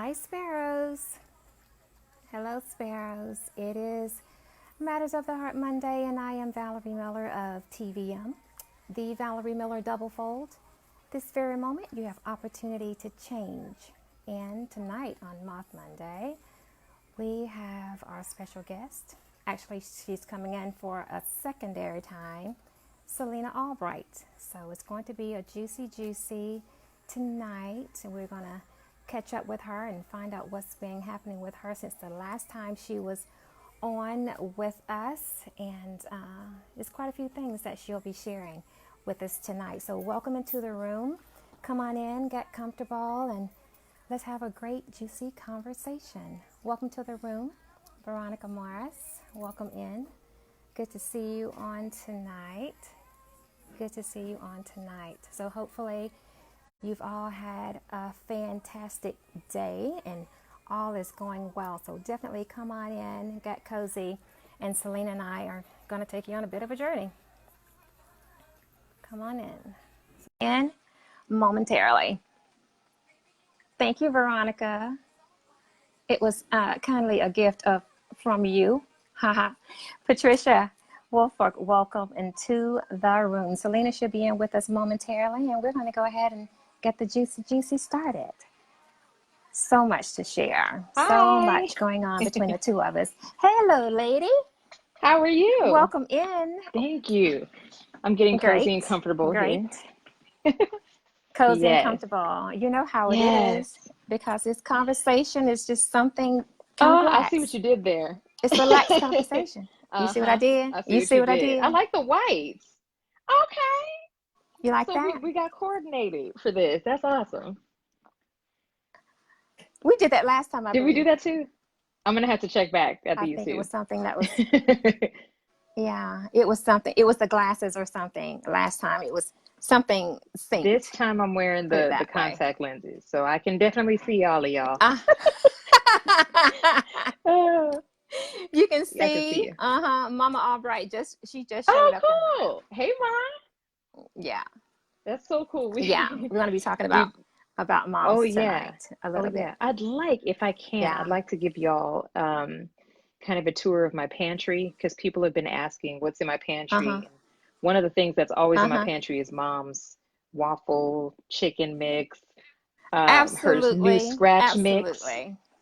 Hi, Sparrows. Hello, Sparrows. It is Matters of the Heart Monday, and I am Valerie Miller of TVM, the Valerie Miller Double Fold. This very moment, you have opportunity to change. And tonight on Moth Monday, we have our special guest. Actually, she's coming in for a secondary time, Selina Albright. So it's going to be a juicy tonight, and we're going to catch up with her and find out what's been happening with her since the last time she was on with us. And there's quite a few things that she'll be sharing with us tonight. So welcome into the room. Come on in, get comfortable, and let's have a great, juicy conversation. Welcome to the room, Veronica Morris. Welcome in. Good to see you on tonight. Good to see you on tonight. So hopefully you've all had a fantastic day and all is going well. So definitely come on in, get cozy, and Selina and I are going to take you on a bit of a journey. Come on in. In momentarily. Thank you, Veronica. It was kindly a gift from you. Haha. Patricia Wolfork, welcome into the room. Selina should be in with us momentarily, and we're going to go ahead and get the juicy started. So much to share. Hi. So much going on between the two of us. Hello, lady. How are you? Welcome in. Thank you. I'm getting cozy and comfortable here. Cozy and Yes. comfortable. You know how it Yes. is, because this conversation is just something Oh, relaxed. I see what you did there. It's a relaxed conversation. You see what I did? You see what I did? I like the whites. Okay. You like so that? We got coordinated for this. That's awesome. We did that last time, I Did believe. we do that too? I'm going to have to check back at these two. I think it was something that was... Yeah, it was something. It was the glasses or something. Last time it was something synced. This time I'm wearing the contact lenses, so I can definitely see all of y'all. You can see. I can see you. Mama Albright she just showed up. Oh, cool. Hey, Mom. Yeah. That's so cool. We're going to be talking about moms tonight a little bit. I'd like, if I can, I'd like to give y'all kind of a tour of my pantry, because people have been asking what's in my pantry. And one of the things that's always in my pantry is Mom's waffle chicken mix. Her new scratch mix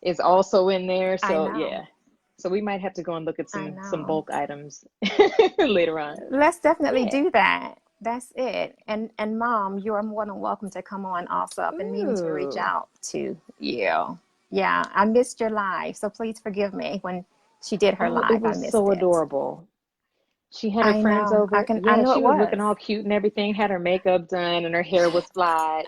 is also in there. So yeah. So we might have to go and look at some bulk items later on. Let's definitely do that. That's it. And Mom, you are more than welcome to come on also. I've been meaning to reach out to you. Yeah, I missed your live, so please forgive me. When she did her live, it was so adorable. She had her friends over. I know she it was looking all cute and everything, had her makeup done and her hair was flat,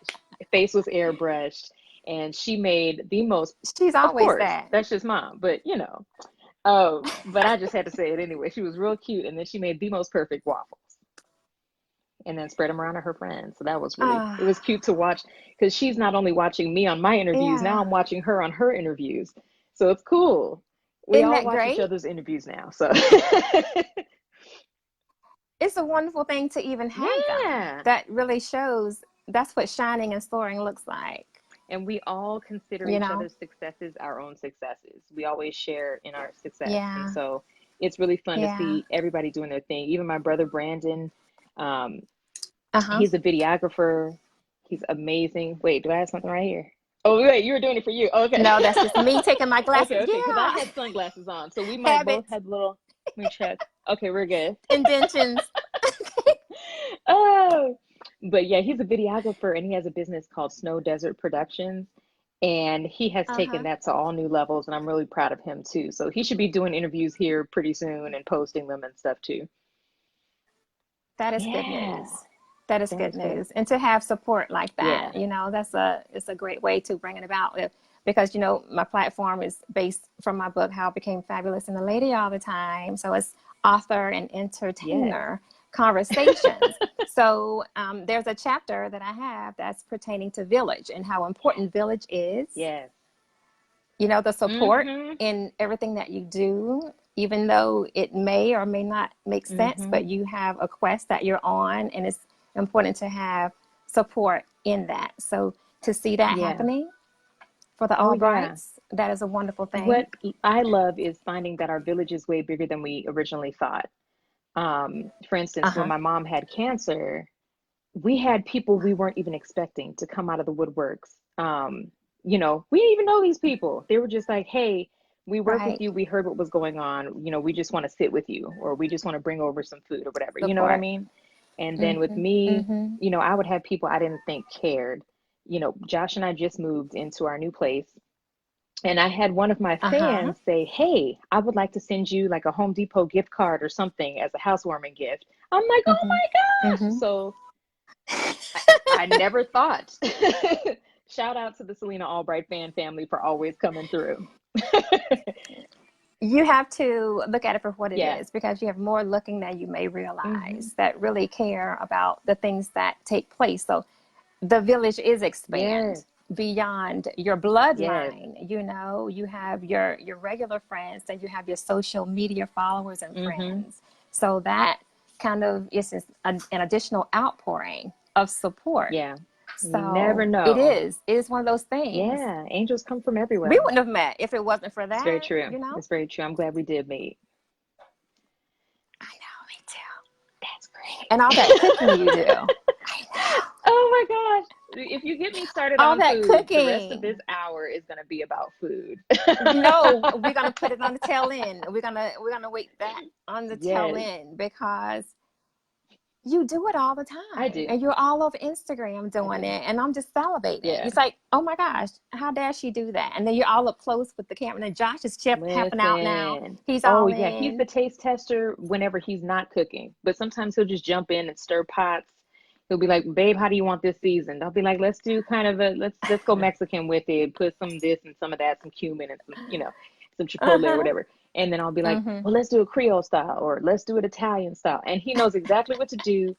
face was airbrushed, and she made the most... She's always that. That's just Mom, but you know. But I just had to say it anyway. She was real cute, and then she made the most perfect waffles. And then spread them around to her friends. So that was really, it was cute to watch, because she's not only watching me on my interviews, now I'm watching her on her interviews. So it's cool. We all watch each other's interviews now. So it's a wonderful thing to even have that. That really shows that's what shining and soaring looks like. And we all consider each other's successes our own successes. We always share in our success. And so it's really fun to see everybody doing their thing. Even my brother Brandon, he's a videographer. He's amazing. Wait, do I have something right here? Oh, wait, you were doing it for you. Okay. No, that's just me taking my glasses. Okay, because I had sunglasses on. So we might both have little, let me check. Okay, we're good. Indentions. But yeah, he's a videographer, and he has a business called Snow Desert Productions. And he has taken that to all new levels, and I'm really proud of him too. So he should be doing interviews here pretty soon and posting them and stuff too. That is good news. That is good news. And to have support like that, you know, it's a great way to bring it about. Because, you know, my platform is based from my book, How I Became Fabulous and a Lady All the Time. So it's author and entertainer conversations. So there's a chapter that I have that's pertaining to village and how important village is. Yes. You know, the support in everything that you do, even though it may or may not make sense, but you have a quest that you're on, and it's important to have support in that. So to see that happening for the Oh yeah. Albrights. That is a wonderful thing. What I love is finding that our village is way bigger than we originally thought. For instance, when Uh-huh. my mom had cancer, we had people we weren't even expecting to come out of the woodworks. We didn't even know these people. They were just like, hey, we work with Right. you. We heard what was going on. We just want to sit with you, or we just want to bring over some food or whatever. You know what I Support. mean? And then with Mm-hmm. me, Mm-hmm. I would have people I didn't think cared. Josh and I just moved into our new place. And I had one of my Uh-huh. fans say, hey, I would like to send you like a Home Depot gift card or something as a housewarming gift. I'm like, oh Mm-hmm. my gosh. Mm-hmm. So I never thought. Shout out to the Selina Albright fan family for always coming through. You have to look at it for what it Yeah. is, because you have more looking than you may Hmm. realize that really care about the things that take place. So the village is expand Yes. beyond your Yes. bloodline. You have your regular friends, and you have your social media followers and Hmm. friends. So that kind of is an additional outpouring of support. Yeah. You never So know. it is one of those things. Yeah. Angels come from We everywhere. wouldn't have met if it wasn't for It's very that, true. you know? It's very true. I'm glad we did meet. I know, me too. That's great. And all that cooking you do. I know. Oh my gosh. If you get me started All on that food, the rest of this cooking. hour is going to be about food. No, we're gonna put it on the tail end. We're gonna wait that on the tail Yes, end, because you do it all the I time, do. and you're all over Instagram I doing do. it, and I'm just salivating. Yeah. It's like, oh my gosh, how dare she do that? And then you're all up close with the camera. And Josh is helping out now. Listen. He's Oh all yeah, he's in. the taste tester whenever he's not cooking. But sometimes he'll just jump in and stir pots. He'll be like, "Babe, how do you want this seasoned?" I'll be like, "Let's do kind of a let's go Mexican with it. Put some this and some of that, some cumin and some chipotle or Uh-huh. whatever." And then I'll be like, Mm-hmm. "Well, let's do a Creole style or let's do it Italian style." And he knows exactly what to do.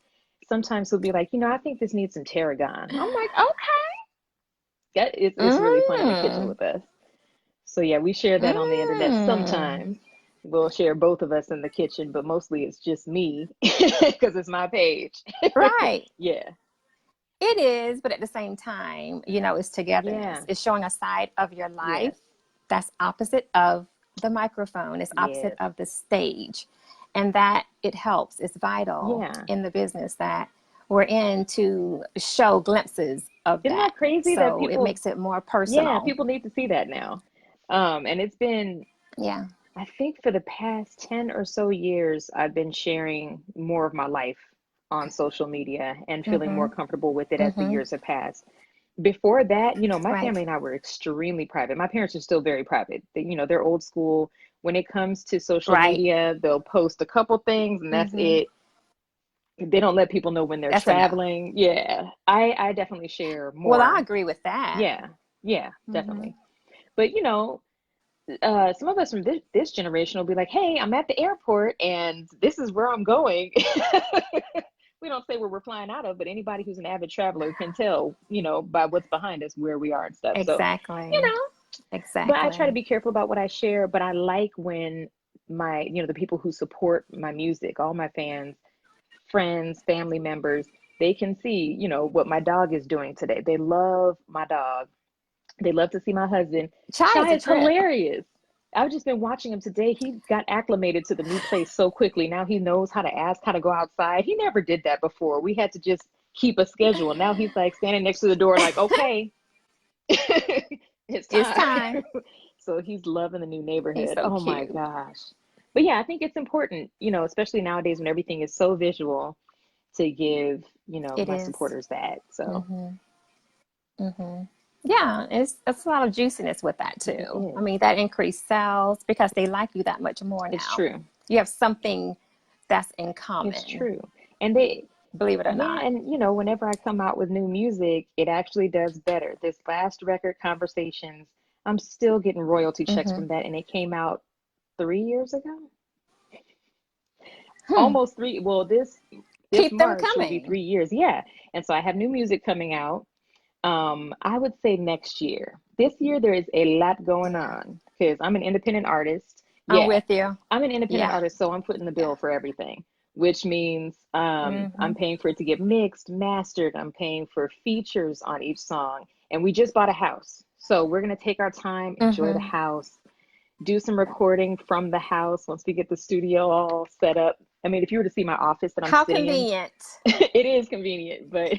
Sometimes he'll be like, "I think this needs some tarragon." I'm like, "Okay." It's really fun in the kitchen Mm. with us. So yeah, we share that on the internet Mm. sometimes. We'll share both of us in the kitchen, but mostly it's just me because it's my page. Right. Yeah. It is, but at the same time, it's Yeah. togetherness. It's showing a side of your life Yes. that's opposite of the microphone, it's opposite Yes. of the stage. And that it helps, it's vital Yeah. in the business that we're in, to show glimpses of Isn't that. that crazy that So it people, makes it more yeah, personal. people need to see that now. And it's been, Yeah. I think for the past 10 or so years, I've been sharing more of my life on social media and feeling more Mm-hmm. comfortable with it as the Mm-hmm. years have passed. Before that, my Right. family and I were extremely private. My parents are still very private. They're old school. When it comes to social Right. media, they'll post a couple things and that's Mm-hmm. it. They don't let people know when they're That's enough. traveling. Yeah, I definitely share Well, I more. agree with that. Yeah, yeah, Mm-hmm. definitely. But some of us from this generation will be like, "Hey, I'm at the airport and this is where I'm going." We don't say where we're flying out of, but anybody who's an avid traveler can tell, by what's behind us where we are and stuff. So, you Exactly. know, but I try to Exactly. be careful about what I share. But I like when the people who support my music, all my fans, friends, family members, they can see, what my dog is doing today. They love my dog. They love to see my husband. Chai is Shy a is trip. hilarious. I've just been watching him today. He got acclimated to the new place so quickly. Now he knows how to ask how to go outside. He never did that before. We had to just keep a schedule. Now he's like standing next to the door, like, okay, it's It's time. time. So he's loving the new He's neighborhood. so Oh my cute. gosh. But yeah, I think it's important, especially nowadays when everything is so visual, to give, It my is. supporters that. So Mm-hmm. Mm-hmm. Yeah, it's a lot of juiciness with that it too. I is. mean, that increased sales because they like you that much more It's now. true. You have something that's in It's common, true. And they, believe it or yeah, not. and whenever I come out with new music, it actually does better. This last record, Conversations, I'm still getting royalty checks Mm-hmm. from that, and it came out 3 years ago. Hmm. Almost three. Well, this Keep them March will be coming. 3 years. Yeah. And so I have new music coming out. I would say next year. This year there is a lot going Yeah, on because I'm an independent artist. I'm Yeah. with you. I'm an independent Yeah, artist, so I'm footing the yeah. bill for everything. which means I'm paying for it to get mixed, mastered. I'm paying for features on each song. And we just bought a house. So we're going to take our time, enjoy the house, do some recording from the house once we get the studio all set up. I mean, if you were to see my office that I'm How sitting convenient. in, it is convenient, but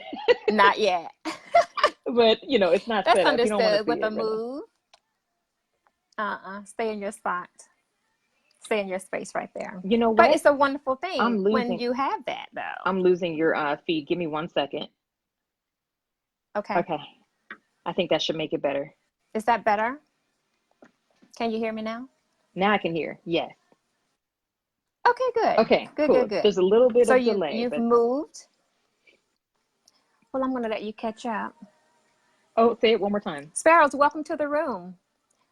Not yet. but you know, it's not That's set up. You don't want to understood see with a it really. move. Stay in your spot. Stay in your space right there. You know But what? it's a wonderful thing I'm when losing you have that, though. I'm losing your feed. Give me 1 second. Okay. Okay. I think that should make it better. Is that better? Can you hear me now? Now I can hear. Yes. Okay, good. Okay, Good, cool. good, good. There's a little bit So of delay, you've but moved. Well, I'm going to let you catch up. oh, say it one more time. Sparrows, welcome to the room.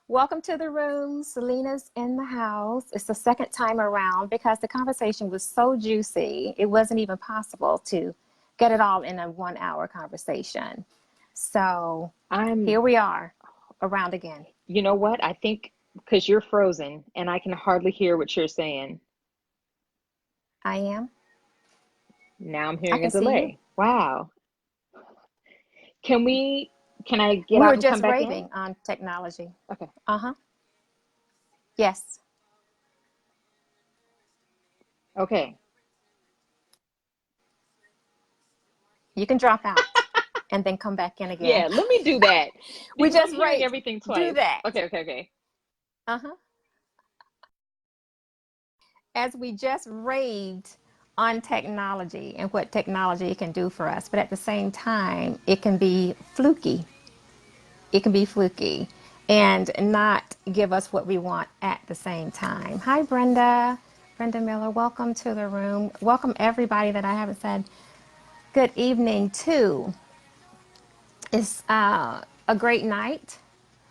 Welcome to the room. Selena's in the house. It's the second time around because the conversation was so juicy. It wasn't even possible to get it all in a 1 hour conversation. So here we are around again. You know what? I think because you're frozen and I can hardly hear what you're saying. I am. Now I'm I hearing a can see you. delay. Wow. Can I get We out were and come just back in? raving on technology. Okay. Yes. Okay. You can drop out and then come back in again. Yeah, let me do that. We Because I'm just hearing raved. everything twice. Do that. Okay. As we just raved on technology and what technology can do for us, but at the same time, it can be fluky. It can be fluky and not give us what we want at the same time. Hi, Brenda. Brenda Miller, welcome to the room. Welcome everybody that I haven't said good evening to. It's a great night.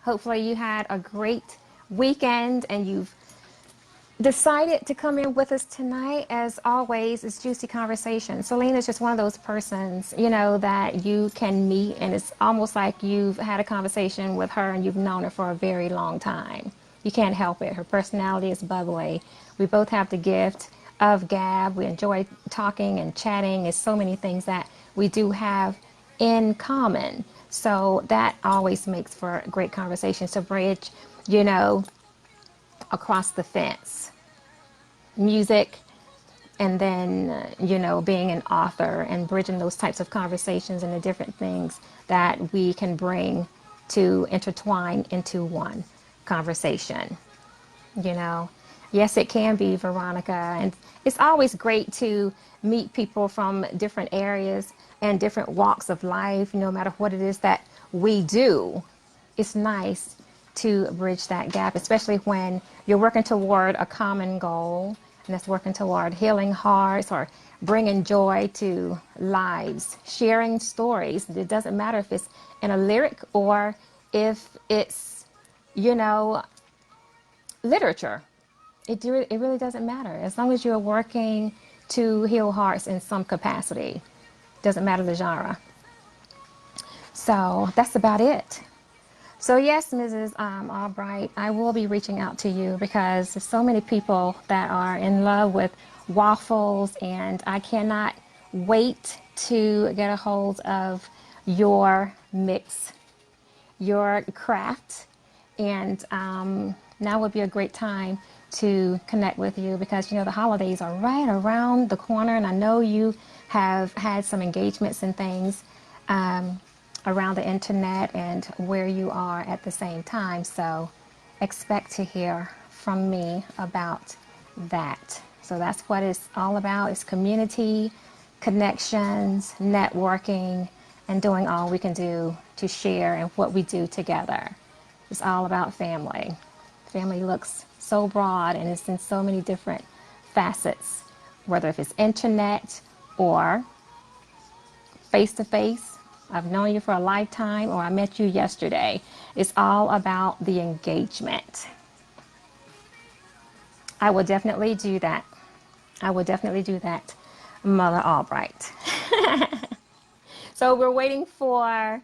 Hopefully you had a great weekend and you've decided to come in with us tonight. As always, it's juicy conversation. Selena is just one of those persons, you know, that you can meet and it's almost like you've had a conversation with her and you've known her for a very long time. You can't help it. Her personality is bubbly. We both have the gift of gab. We enjoy talking and chatting. It's so many things that we do have in common. So that always makes for great conversations to bridge, you know, across the fence. Music, and then, you know, being an author and bridging those types of conversations and the different things that we can bring to intertwine into one conversation. You know, yes, it can be, Veronica, and it's always great to meet people from different areas and different walks of life, no matter what it is that we do. It's nice to bridge that gap, especially when you're working toward a common goal, and that's working toward healing hearts or bringing joy to lives, sharing stories. It doesn't matter if it's in a lyric or if it's, you know, literature. It really doesn't matter. As long as you're working to heal hearts in some capacity. Doesn't matter the genre. So that's about it. So yes, Mrs. Albright, I will be reaching out to you because there's so many people that are in love with waffles, and I cannot wait to get a hold of your mix, your craft, and now would be a great time to connect with you because, you know, the holidays are right around the corner, and I know you have had some engagements and things around the internet and where you are at the same time. So expect to hear from me about that. So that's what it's all about. It's community, connections, networking, and doing all we can do to share and what we do together. It's all about family. Family looks so broad and it's in so many different facets, whether if it's internet or face-to-face. I've known you for a lifetime or I met you yesterday. It's all about the engagement. I will definitely do that. I will definitely do that, Mother Albright. So we're waiting for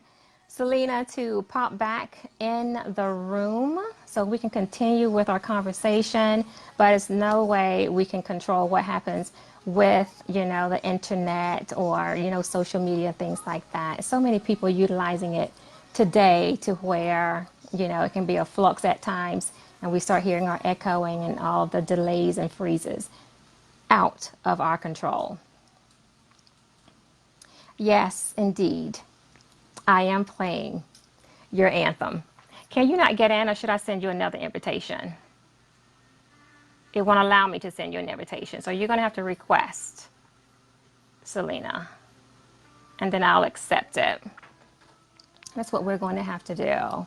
Selena to pop back in the room so we can continue with our conversation, but it's no way we can control what happens with, the internet or, social media, things like that. So many people utilizing it today to where, it can be a flux at times and we start hearing our echoing and all the delays and freezes out of our control. Yes, indeed. I am playing your anthem. Can you not get in, or should I send you another invitation? It won't allow me to send you an invitation. So you're going to have to request, Selena, and then I'll accept it. That's what we're going to have to do.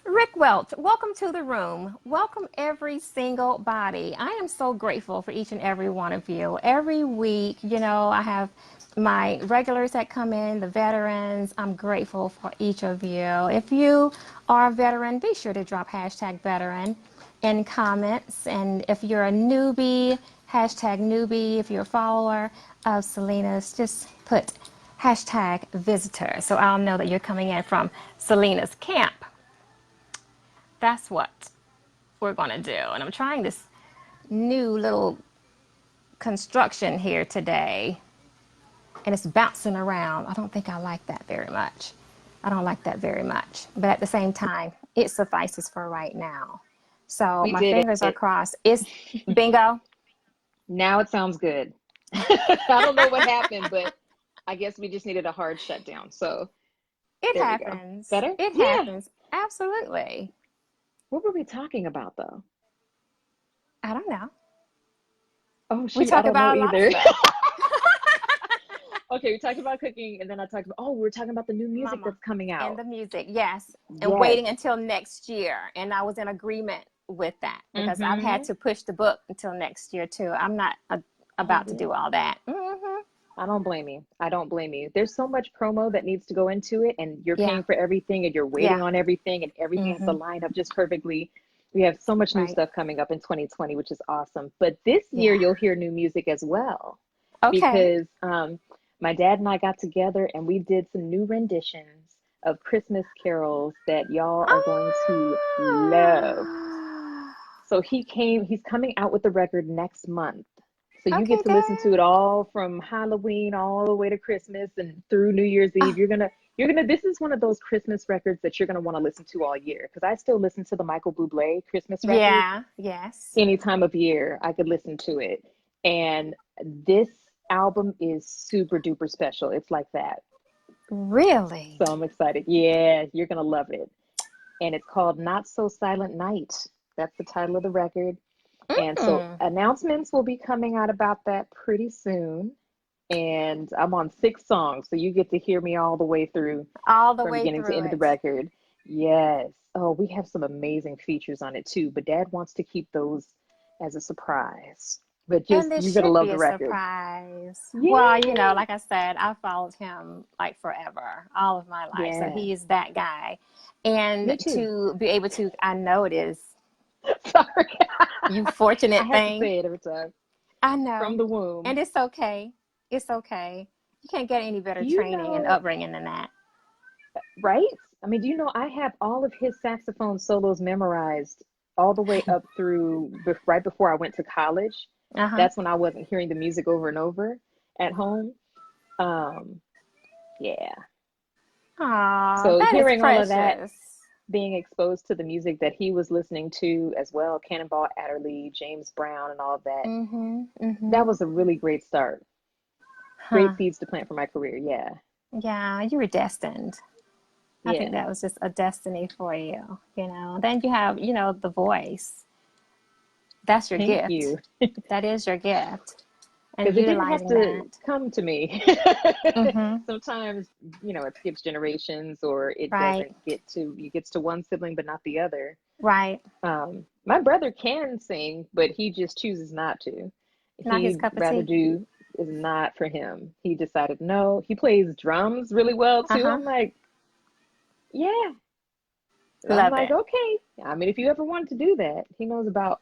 Rick Welch, welcome to the room. Welcome every single body. I am so grateful for each and every one of you. Every week, I have my regulars that come in, the veterans. I'm grateful for each of you. If you are a veteran, be sure to drop hashtag veteran in comments. And if you're a newbie, hashtag newbie. If you're a follower of Selina's, just put hashtag visitor so I'll know that you're coming in from Selina's camp. That's what we're going to do. And I'm trying this new little construction here today. And it's bouncing around. I don't think I like that very much. I don't like that very much. But at the same time, it suffices for right now. So my fingers are crossed. It's bingo. Now it sounds good. I don't know what happened, but I guess we just needed a hard shutdown. So it happens. Better? It happens. Absolutely. What were we talking about, though? I don't know. Oh, shoot, we talk about a lot of stuff. Okay, we talked about cooking, and then I talked about, we're talking about the new music that's coming out. And the music, yes. And waiting until next year. And I was in agreement with that because I've had to push the book until next year, too. I'm not about to do all that. I don't blame you. I don't blame you. There's so much promo that needs to go into it, and you're paying for everything, and you're waiting on everything, and everything has to line up just perfectly. We have so much new stuff coming up in 2020, which is awesome. But this year, you'll hear new music as well. Okay. Because my dad and I got together, and we did some new renditions of Christmas carols that y'all are going to love. So he's coming out with the record next month. So you get to listen to it all from Halloween all the way to Christmas and through New Year's Eve. This is one of those Christmas records that you're going to want to listen to all year. Because I still listen to the Michael Bublé Christmas record. Yeah, yes. Any time of year, I could listen to it. And this album is super duper special. It's like that. Really? So I'm excited. Yeah, you're going to love it. And it's called Not So Silent Night. That's the title of the record. And so announcements will be coming out about that pretty soon. And I'm on 6 songs, so you get to hear me all the way through. From beginning to end of the record. Yes. Oh, we have some amazing features on it too, but Dad wants to keep those as a surprise. But just you're gonna love the record. Surprise. Yeah. Well, like I said, I followed him like forever, all of my life. So he is that guy. And to be able to, I know it is. Sorry. You fortunate I thing. have to say it every time. I know. From the womb. And it's okay. It's okay. You can't get any better training and upbringing than that. Right? I mean, do you know I have all of his saxophone solos memorized all the way up through right before I went to college. That's when I wasn't hearing the music over and over at home. Yeah. Aww, so hearing all of that, being exposed to the music that he was listening to as well, Cannonball Adderley, James Brown, and all of that, that was a really great start. Great seeds to plant for my career. Yeah, you were destined. I think that was just a destiny for you, Then you have, the voice. That's your gift. Thank you. That is your gift. And because it didn't have to come to me. Sometimes, it skips generations, or it doesn't gets to one sibling but not the other. Right. My brother can sing, but he just chooses not to. Not his cup of tea. Is not for him. He decided no. He plays drums really well too. I'm like, yeah. I'm like, okay. I mean, if you ever wanted to do that, he knows about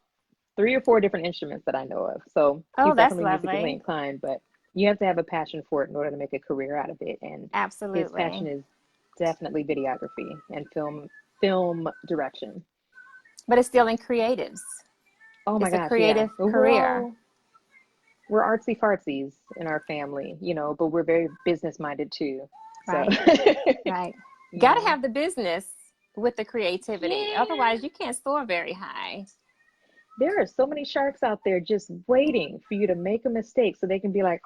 3 or 4 different instruments that I know of. So he's definitely musically inclined, but you have to have a passion for it in order to make a career out of it. And his passion is definitely videography and film direction. But it's still in creatives. Oh my gosh, it's a creative career. we're artsy fartsies in our family, you know, but we're very business minded too. So, Right. Right. Got to yeah. have the business with the creativity. Yeah. Otherwise, you can't soar very high. There are so many sharks out there just waiting for you to make a mistake so they can be like,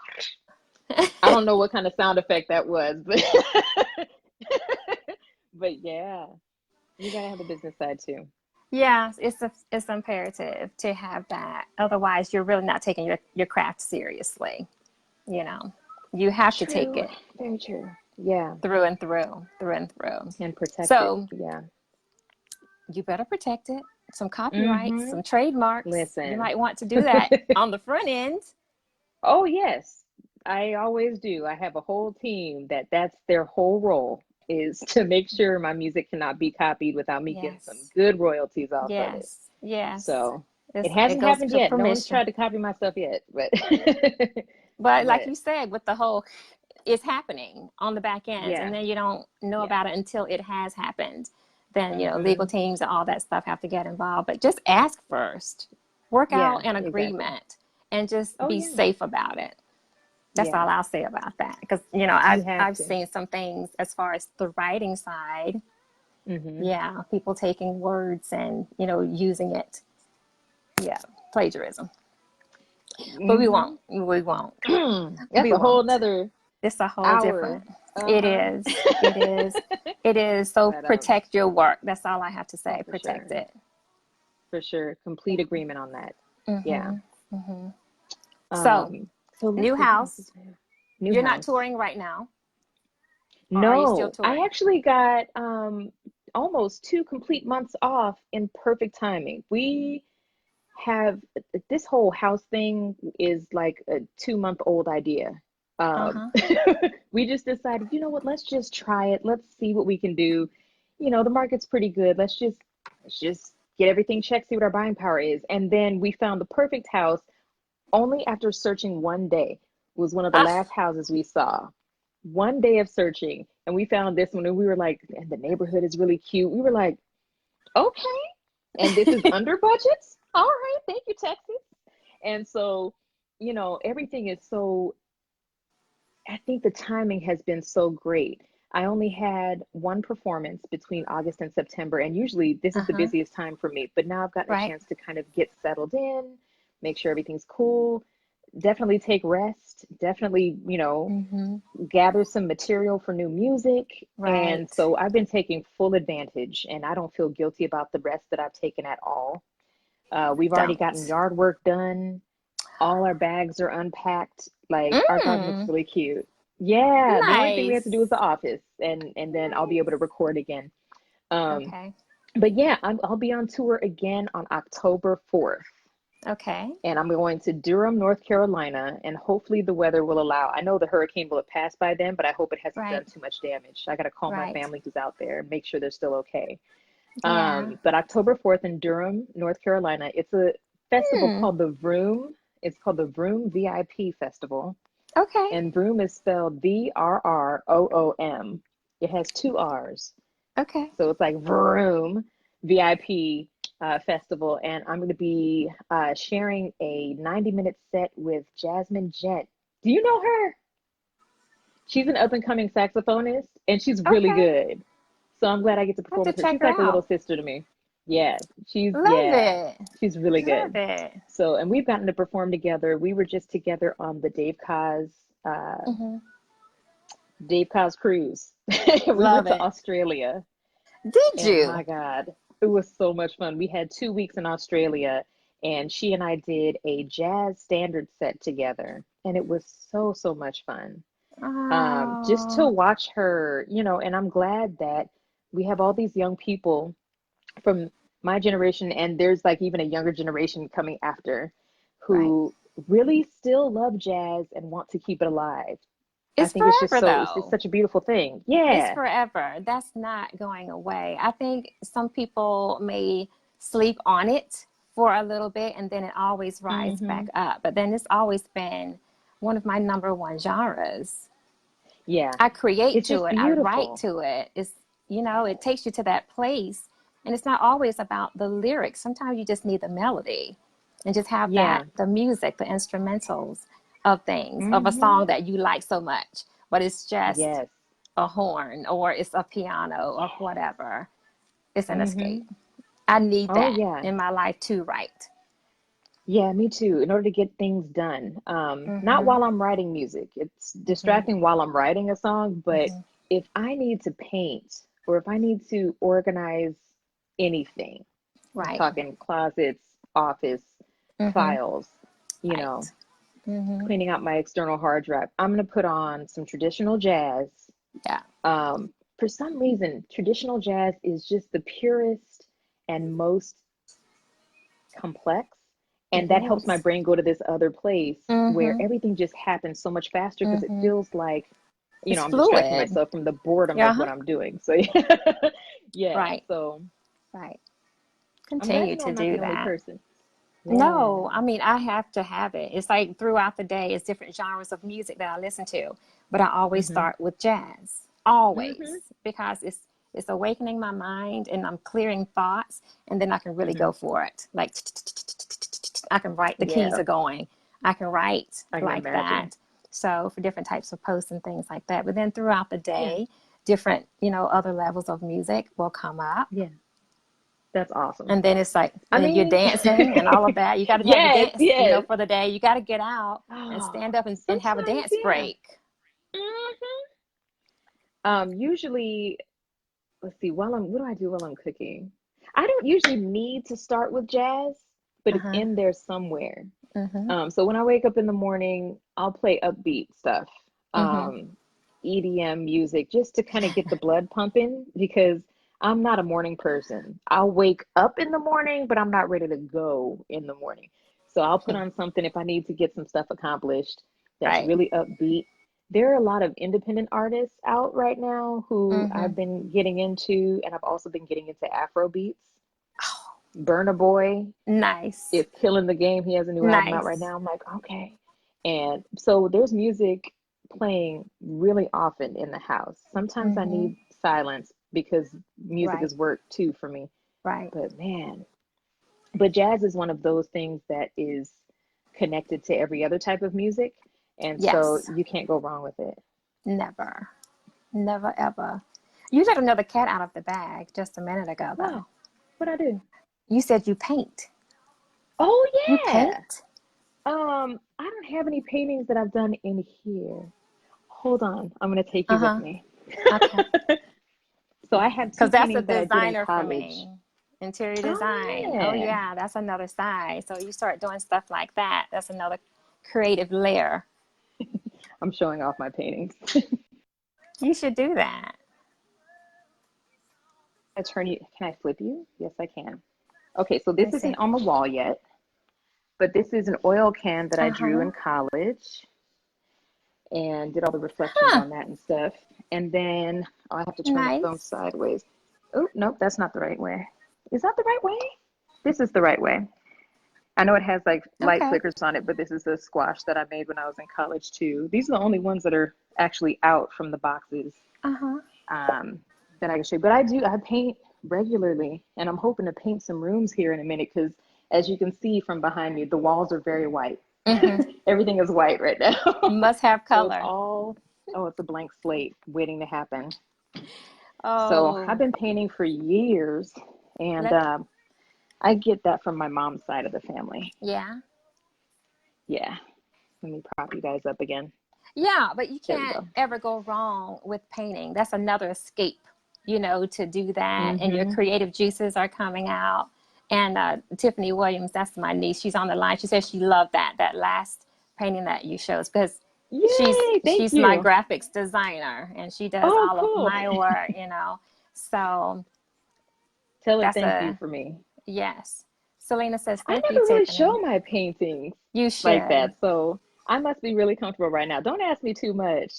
I don't know what kind of sound effect that was, but but yeah, you gotta have the business side too. Yeah, it's imperative to have that. Otherwise, you're really not taking your craft seriously. You know, you have to take True, it very true. Yeah, through and through, through and through. and protect it. So Yeah. you better protect it. Some copyrights, Mm-hmm. some trademarks. You Listen. might want to do that on the front end. Oh yes, I always do. I have a whole team that's their whole role is to make sure my music cannot be copied without me getting some Yes, good royalties off of it. yes, yes. So it It hasn't goes happened to yet. No one's permission. tried to copy my stuff yet, but But like but you said, with the whole, it's happening on the back end, yeah, and then you don't know yeah. about it until it has happened. Then, legal Mm-hmm. teams and all that stuff have to get involved. But just ask first, work Yeah, out an exactly. agreement, and just Oh be yeah. safe about it. That's Yeah. all I'll say about that. Because, You have I've to. seen some things as far as the writing side. Mm-hmm. Yeah, people taking words and, using it. Yeah, plagiarism. But we Mm-hmm. won't. We won't. That's We a whole won't. nother It's a whole hour. different. It Uh-huh. is. It is. It is. So But protect your work. That's all I have to oh say. for Protect sure. it. For sure. Complete agreement on that. Yeah. Mhm. Mhm. So, Um, so let's new see what else house. is there. New You're not house. touring right now, or are you still No, I touring? actually got almost 2 complete months off in perfect timing. We have this whole house thing is like a 2 month old idea. Uh Um, huh. we just decided, you know what, let's just try it. Let's see what we can do. You know, the market's pretty good. Let's just get everything checked, see what our buying power is. And then we found the perfect house only after searching one day. It was one of the Ah. last houses we saw. One day of searching, and we found this one, and we were like, and the neighborhood is really cute. We were like, okay, and this is under budget. All right, thank you, Texas. And so, everything is so, I think the timing has been so great. I only had one performance between August and September, and usually this Uh is the huh. busiest time for me. But now I've gotten a Right. chance to kind of get settled in, make sure everything's cool, definitely take rest, definitely, Mhm. gather some material for new music. And Right. so I've been taking full advantage, and I don't feel guilty about the rest that I've taken at all. We've already gotten Don't. yard work done. All our bags are unpacked. Like our garden looks Mm. really cute. Yeah, the only thing we have to do is Nice. the office, and then I'll be able to Nice. record again. Um, Okay. but yeah, I'll be on tour again on October 4th. Okay. And I'm going to Durham, North Carolina, and hopefully the weather will allow. I know the hurricane will have passed by then, but I hope it hasn't done Right. too much damage. I got to call my Right. family who's out there and make sure they're still okay. Yeah. But October 4th in Durham, North Carolina, it's a festival Hmm. called the Vroom. It's called the Vroom VIP Festival. Okay. And Vroom is spelled VRROOM. It has two R's. Okay. So it's like Vroom VIP festival. And I'm going to be sharing a 90-minute set with Jasmine Gent. Do you know her? She's an up-and-coming saxophonist, and she's really Okay. good. So I'm glad I get to I have perform to with her. check She's her like a little out. sister to me. Yeah, Love it. she's really Love good. it. So, and we've gotten to perform together. We were just together on the uh, Hmm. Dave Cos cruise. We Love went to it. Australia, Did and my you? God, it was so much fun. We had 2 weeks in Australia, and she and I did a jazz standard set together, and it was so, so much fun. Just to Oh, watch her, and I'm glad that we have all these young people from my generation, and there's like even a younger generation coming after right. who really still love jazz and want to keep it alive. I It's think forever it's just though. such a beautiful thing. It's Yeah. forever. That's not going away. I think some people may sleep on it for a little bit and then it always rises Hmm. back up. But then it's always been one of my number one genres. Yeah. I create It's to just it, I write beautiful. to it. It takes you to that place. And it's not always about the lyrics. Sometimes you just need the melody. and just have Yeah. the music, the instrumentals of things, of a Mm-hmm. song that you like so much, but it's just Yes. a horn or it's a piano or whatever. It's an Mm-hmm. escape. I need Oh that yeah. in my life to write. Yeah, me too. In order to get things done. Not Mm-hmm. while I'm writing music. It's Mm-hmm. distracting while I'm writing a song, but Mm-hmm. if I need to paint or if I need to organize anything, I'm Right. talking closets, office, Mm-hmm. files, you know, Right. Mm-hmm. cleaning out my external hard drive. I'm going to put on some traditional jazz. Yeah. For some reason, traditional jazz is just the purest and most complex. It And that helps my is. brain go to this other place where Mm-hmm. everything just happens so much faster because it Mm-hmm. feels like, It's I'm distracting fluid. myself from the boredom Yeah. of Uh-huh. what I'm doing. So, yeah, yeah. Right. So Right. I'm glad Continue to know to I'm not do the only that. person. Yeah. No, I mean, I have to have it. It's like throughout the day, it's different genres of music that I listen to, but I always Mm-hmm. start with jazz, always, Mm-hmm. because it's awakening my mind and I'm clearing thoughts, and then I can really Mm-hmm. go for it. Like I can write, the keys Yeah, are going. I can write I can like imagine. that. So for different types of posts and things like that. But then throughout the Yeah. day, different, other levels of music will come up. Yeah. That's awesome. And then it's like I you're mean, dancing and all of that. You got to have your yes, dance, yes. for the day. You got to get out and Oh, stand up and have a sometimes, dance yeah. break. Hmm. Usually, let's see, what do I do while I'm cooking? I don't usually need to start with jazz, but Uh it's huh. in there somewhere. Mhm. So when I wake up in the morning, I'll play upbeat stuff, Mhm. EDM music, just to kind of get the blood pumping because I'm not a morning person. I'll wake up in the morning, but I'm not ready to go in the morning. So I'll put on something if I need to get some stuff accomplished that's Right. really upbeat. There are a lot of independent artists out right now who I've Mhm. been getting into, and I've also been getting into Afro beats. Burna Boy Nice. is killing the game. He has a new album out right Nice. now. I'm like, okay. And so there's music playing really often in the house. Sometimes I Mhm. need silence because music Right. is work too for me. Right. But man, but jazz is one of those things that is connected to every other type of music. And so Yes. you can't go wrong with it. Never. Never ever. You let another cat out of the bag just a minute ago, though. What? What I do? You said you paint. Oh You yeah. paint? I don't have any paintings that I've done in here. Hold on. I'm gonna take Uh you with huh. me. Okay. So I have two Because that's a paintings that I did in designer for college. me. Interior Oh design. Oh, yeah. yeah, that's another side. So you start doing stuff like that. That's another creative layer. I'm showing off my paintings. You should do that. I turn you, can I flip you? Yes, I can. Okay, so Let me this isn't see. on the wall yet, but this is an oil can that I Uh drew huh. in college and did all the reflections Huh. on that and stuff. And then I have to turn the phone Nice. sideways. Oh, nope, that's not the right way. Is that the right way? This is the right way. I know it has like light Okay. flickers on it, but this is a squash that I made when I was in college too. These are the only ones that are actually out from the boxes Uh huh. um, that I can show you. But I paint regularly, and I'm hoping to paint some rooms here in a minute because, as you can see from behind me, the walls are very white. Mm-hmm. Everything is white right now. Must have So it's color. all, oh, it's a blank slate waiting to happen. So I've Oh, been painting for years, and let I get that from my mom's side of the family. yeah. Yeah. Let me prop you guys up again. Yeah, but you There we can't go. ever go wrong with painting. That's another escape, to do that. And your Mm-hmm. creative juices are coming out. And Tiffany Williams, that's my niece. She's on the line. She says she loved that last painting that you showed because she's Yay! Thank she's my you. graphics designer and she does Oh, all of cool. my work. So Tell her that's thank you a for me. yes. Selena says, I thank you, never really Tiffany. show my paintings You like should. that, so I must be really comfortable right now. Don't ask me too much.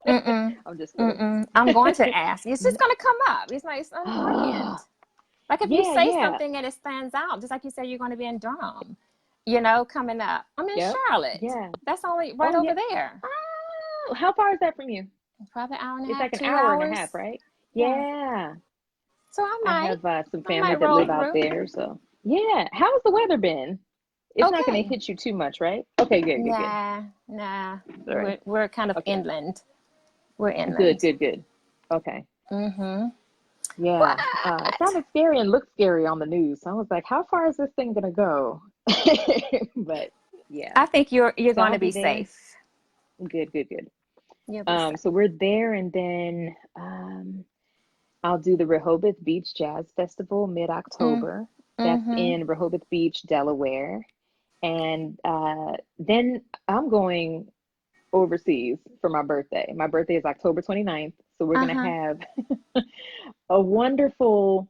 Mm-mm. I'm just kidding. Mm-mm. I'm going to ask. It's just going to come up. It's like, it's Oh, brilliant. Like if you yeah, say yeah. something and it stands out, just like you said, you're going to be in Durham, coming up. I'm in Yep. Charlotte. Yeah. That's only right Oh, yeah. over there. Oh, how far is that from you? Probably an hour and a It's half, like an two hour and a half, hours. right? Yeah. Yeah. So I have some I family might that roll live out through. there, so. Yeah. How's the weather been? It's not going to Okay. hit you too much, right? Okay, good, good, good. Nah. All right. We're kind of Okay. inland. We're Good, inland. good, good. Okay. Mm-hmm. Yeah. It But sounded scary and looked scary on the news. So I was like, how far is this thing going to go? But yeah. I think you're So going I'll to be be there. safe. Good, good, good. You'll be safe. So we're there, and then I'll do the Rehoboth Beach Jazz Festival Mm, mid-October. That's mm-hmm. in Rehoboth Beach, Delaware. And then I'm going overseas for my birthday. My birthday is October 29th. So we're going to Uh-huh. have a wonderful,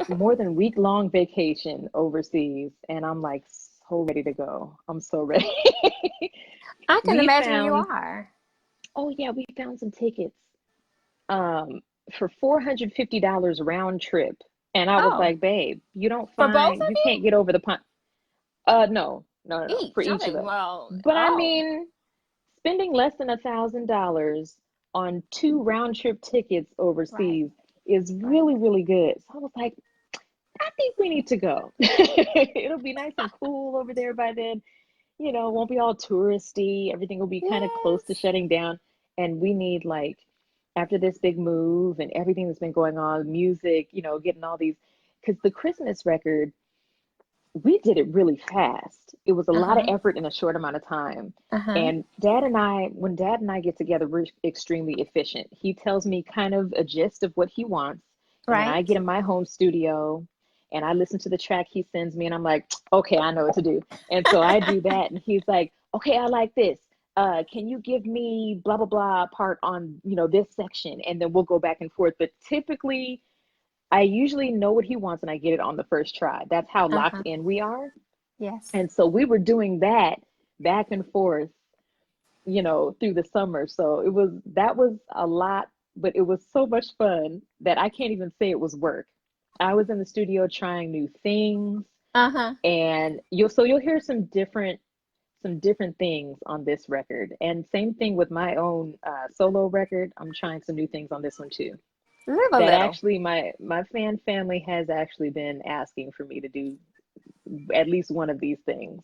more than week-long vacation overseas. And I'm like so ready to go. I'm so ready. I can We imagine you found, are. oh yeah, we found some tickets um for $450 round trip. And I was Oh, like, babe, for both you of can't get over the pond. No, no, no, you? no, for Each. each of Okay, us. well, But I oh, mean, spending less than $1,000 on two round trip tickets right, overseas is right. really, really good. So I was like, I think we need to go. It'll be nice and cool over there by then. It won't be all touristy. Everything will be kind of close to Yes. shutting down. And we need, like, after this big move and everything that's been going on, music, getting all these, because the Christmas record, we did it really fast. It was a lot of Uh-huh. effort in a short amount of time. Uh-huh. And when dad and I get together, we're extremely efficient. He tells me kind of a gist of what he wants. And then I Right. get in my home studio and I listen to the track he sends me and I'm like, okay, I know what to do. And so I do that. And he's like, okay, I like this. Can you give me blah, blah, blah part on, this section? And then we'll go back and forth. But typically, I usually know what he wants and I get it on the first try. That's how locked Uh-huh. in we are. Yes. And so we were doing that back and forth, through the summer. So that was a lot, but it was so much fun that I can't even say it was work. I was in the studio trying new things, Uh-huh. and you'll hear some different things on this record. And same thing with my own solo record. I'm trying some new things on this one too. Live a That little. actually my fan family has actually been asking for me to do at least one of these things.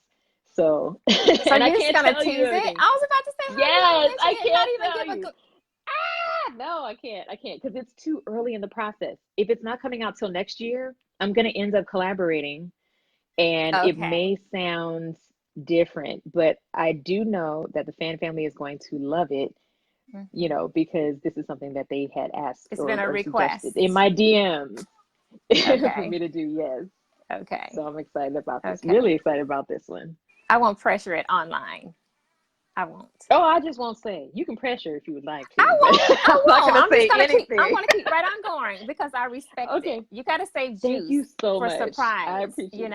So, So and I you're just can't gonna tell you tease it? everything. I was about to say, how you gonna Yes, mention I it and not can't even tell give a you. good. No, I can't. I can't because it's too early in the process. If it's not coming out till next year, I'm going to end up collaborating and it Okay. may sound different, but I do know that the fan family is going to love it, Hmm. because this is something that they had asked It's been or, a or suggested in request. my DMs for Okay. me to do. Yes. Okay. So I'm excited about this. Okay. Really excited about this one. I won't pressure it online. I won't. Oh, I just won't say. You can pressure if you would like I to, but won't. I'm I not won't. going to I'm just say gonna keep. I anything. want to keep right on going because I respect it. Okay. You got to save Thank juice you so for much. I surprise. appreciate it.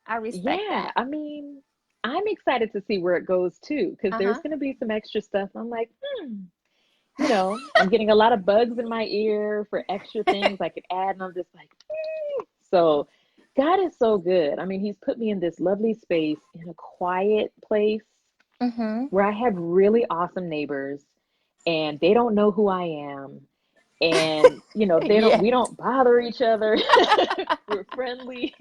I respect Yeah, that. I mean, I'm excited to see where it goes too, because Uh there's huh. going to be some extra stuff. I'm like, I'm getting a lot of bugs in my ear for extra things I could add, and I'm just like, so God is so good. I mean, He's put me in this lovely space in a quiet place Mm-hmm. where I have really awesome neighbors, and they don't know who I am. And Yeah. we don't bother each other. We're friendly.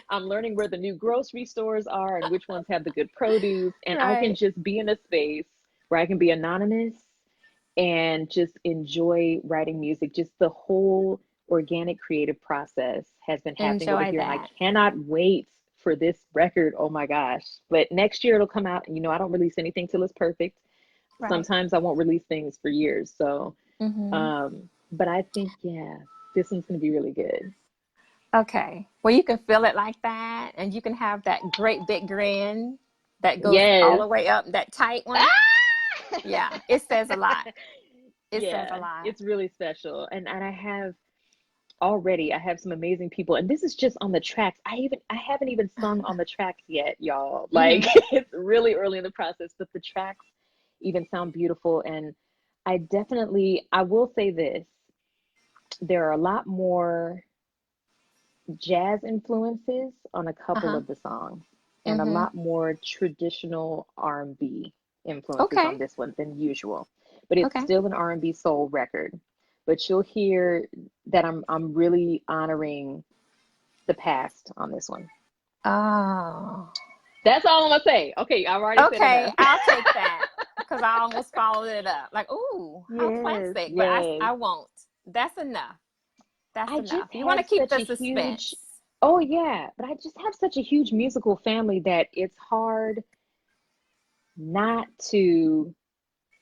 I'm learning where the new grocery stores are and which ones have the good produce, and I can Right. just be in a space where I can be anonymous and just enjoy writing music. Just the whole organic creative process has been happening over Enjoy here, and I that. cannot wait for this record. Oh my gosh. But next year it'll come out, and I don't release anything till it's perfect. Right. Sometimes I won't release things for years. So Mm-hmm. but I think, yeah, this one's going to be really good. Okay. Well, you can feel it like that, and you can have that great big grin that goes all Yes. the way up, that tight one. Ah! Yeah, it says a lot. It says a Yeah, lot. it's really special. And I have some amazing people. And this is just on the tracks. I haven't even sung on the tracks yet, y'all. Like Mm-hmm. it's really early in the process, but the tracks even sound beautiful. And I will say this, there are a lot more jazz influences on a couple Uh-huh. of the songs and a Mm-hmm. lot more traditional R&B influences on Okay. this one than usual. But it's Okay. still an R&B soul record. But you'll hear that I'm really honoring the past on this one. Oh. That's all I'm gonna say. Okay, I've already said enough. I'll take that because I almost followed it up. Like, ooh, how classic. But I won't. That's enough. That's enough. You want to keep the suspense. Oh yeah, but I just have such a huge musical family that it's hard not to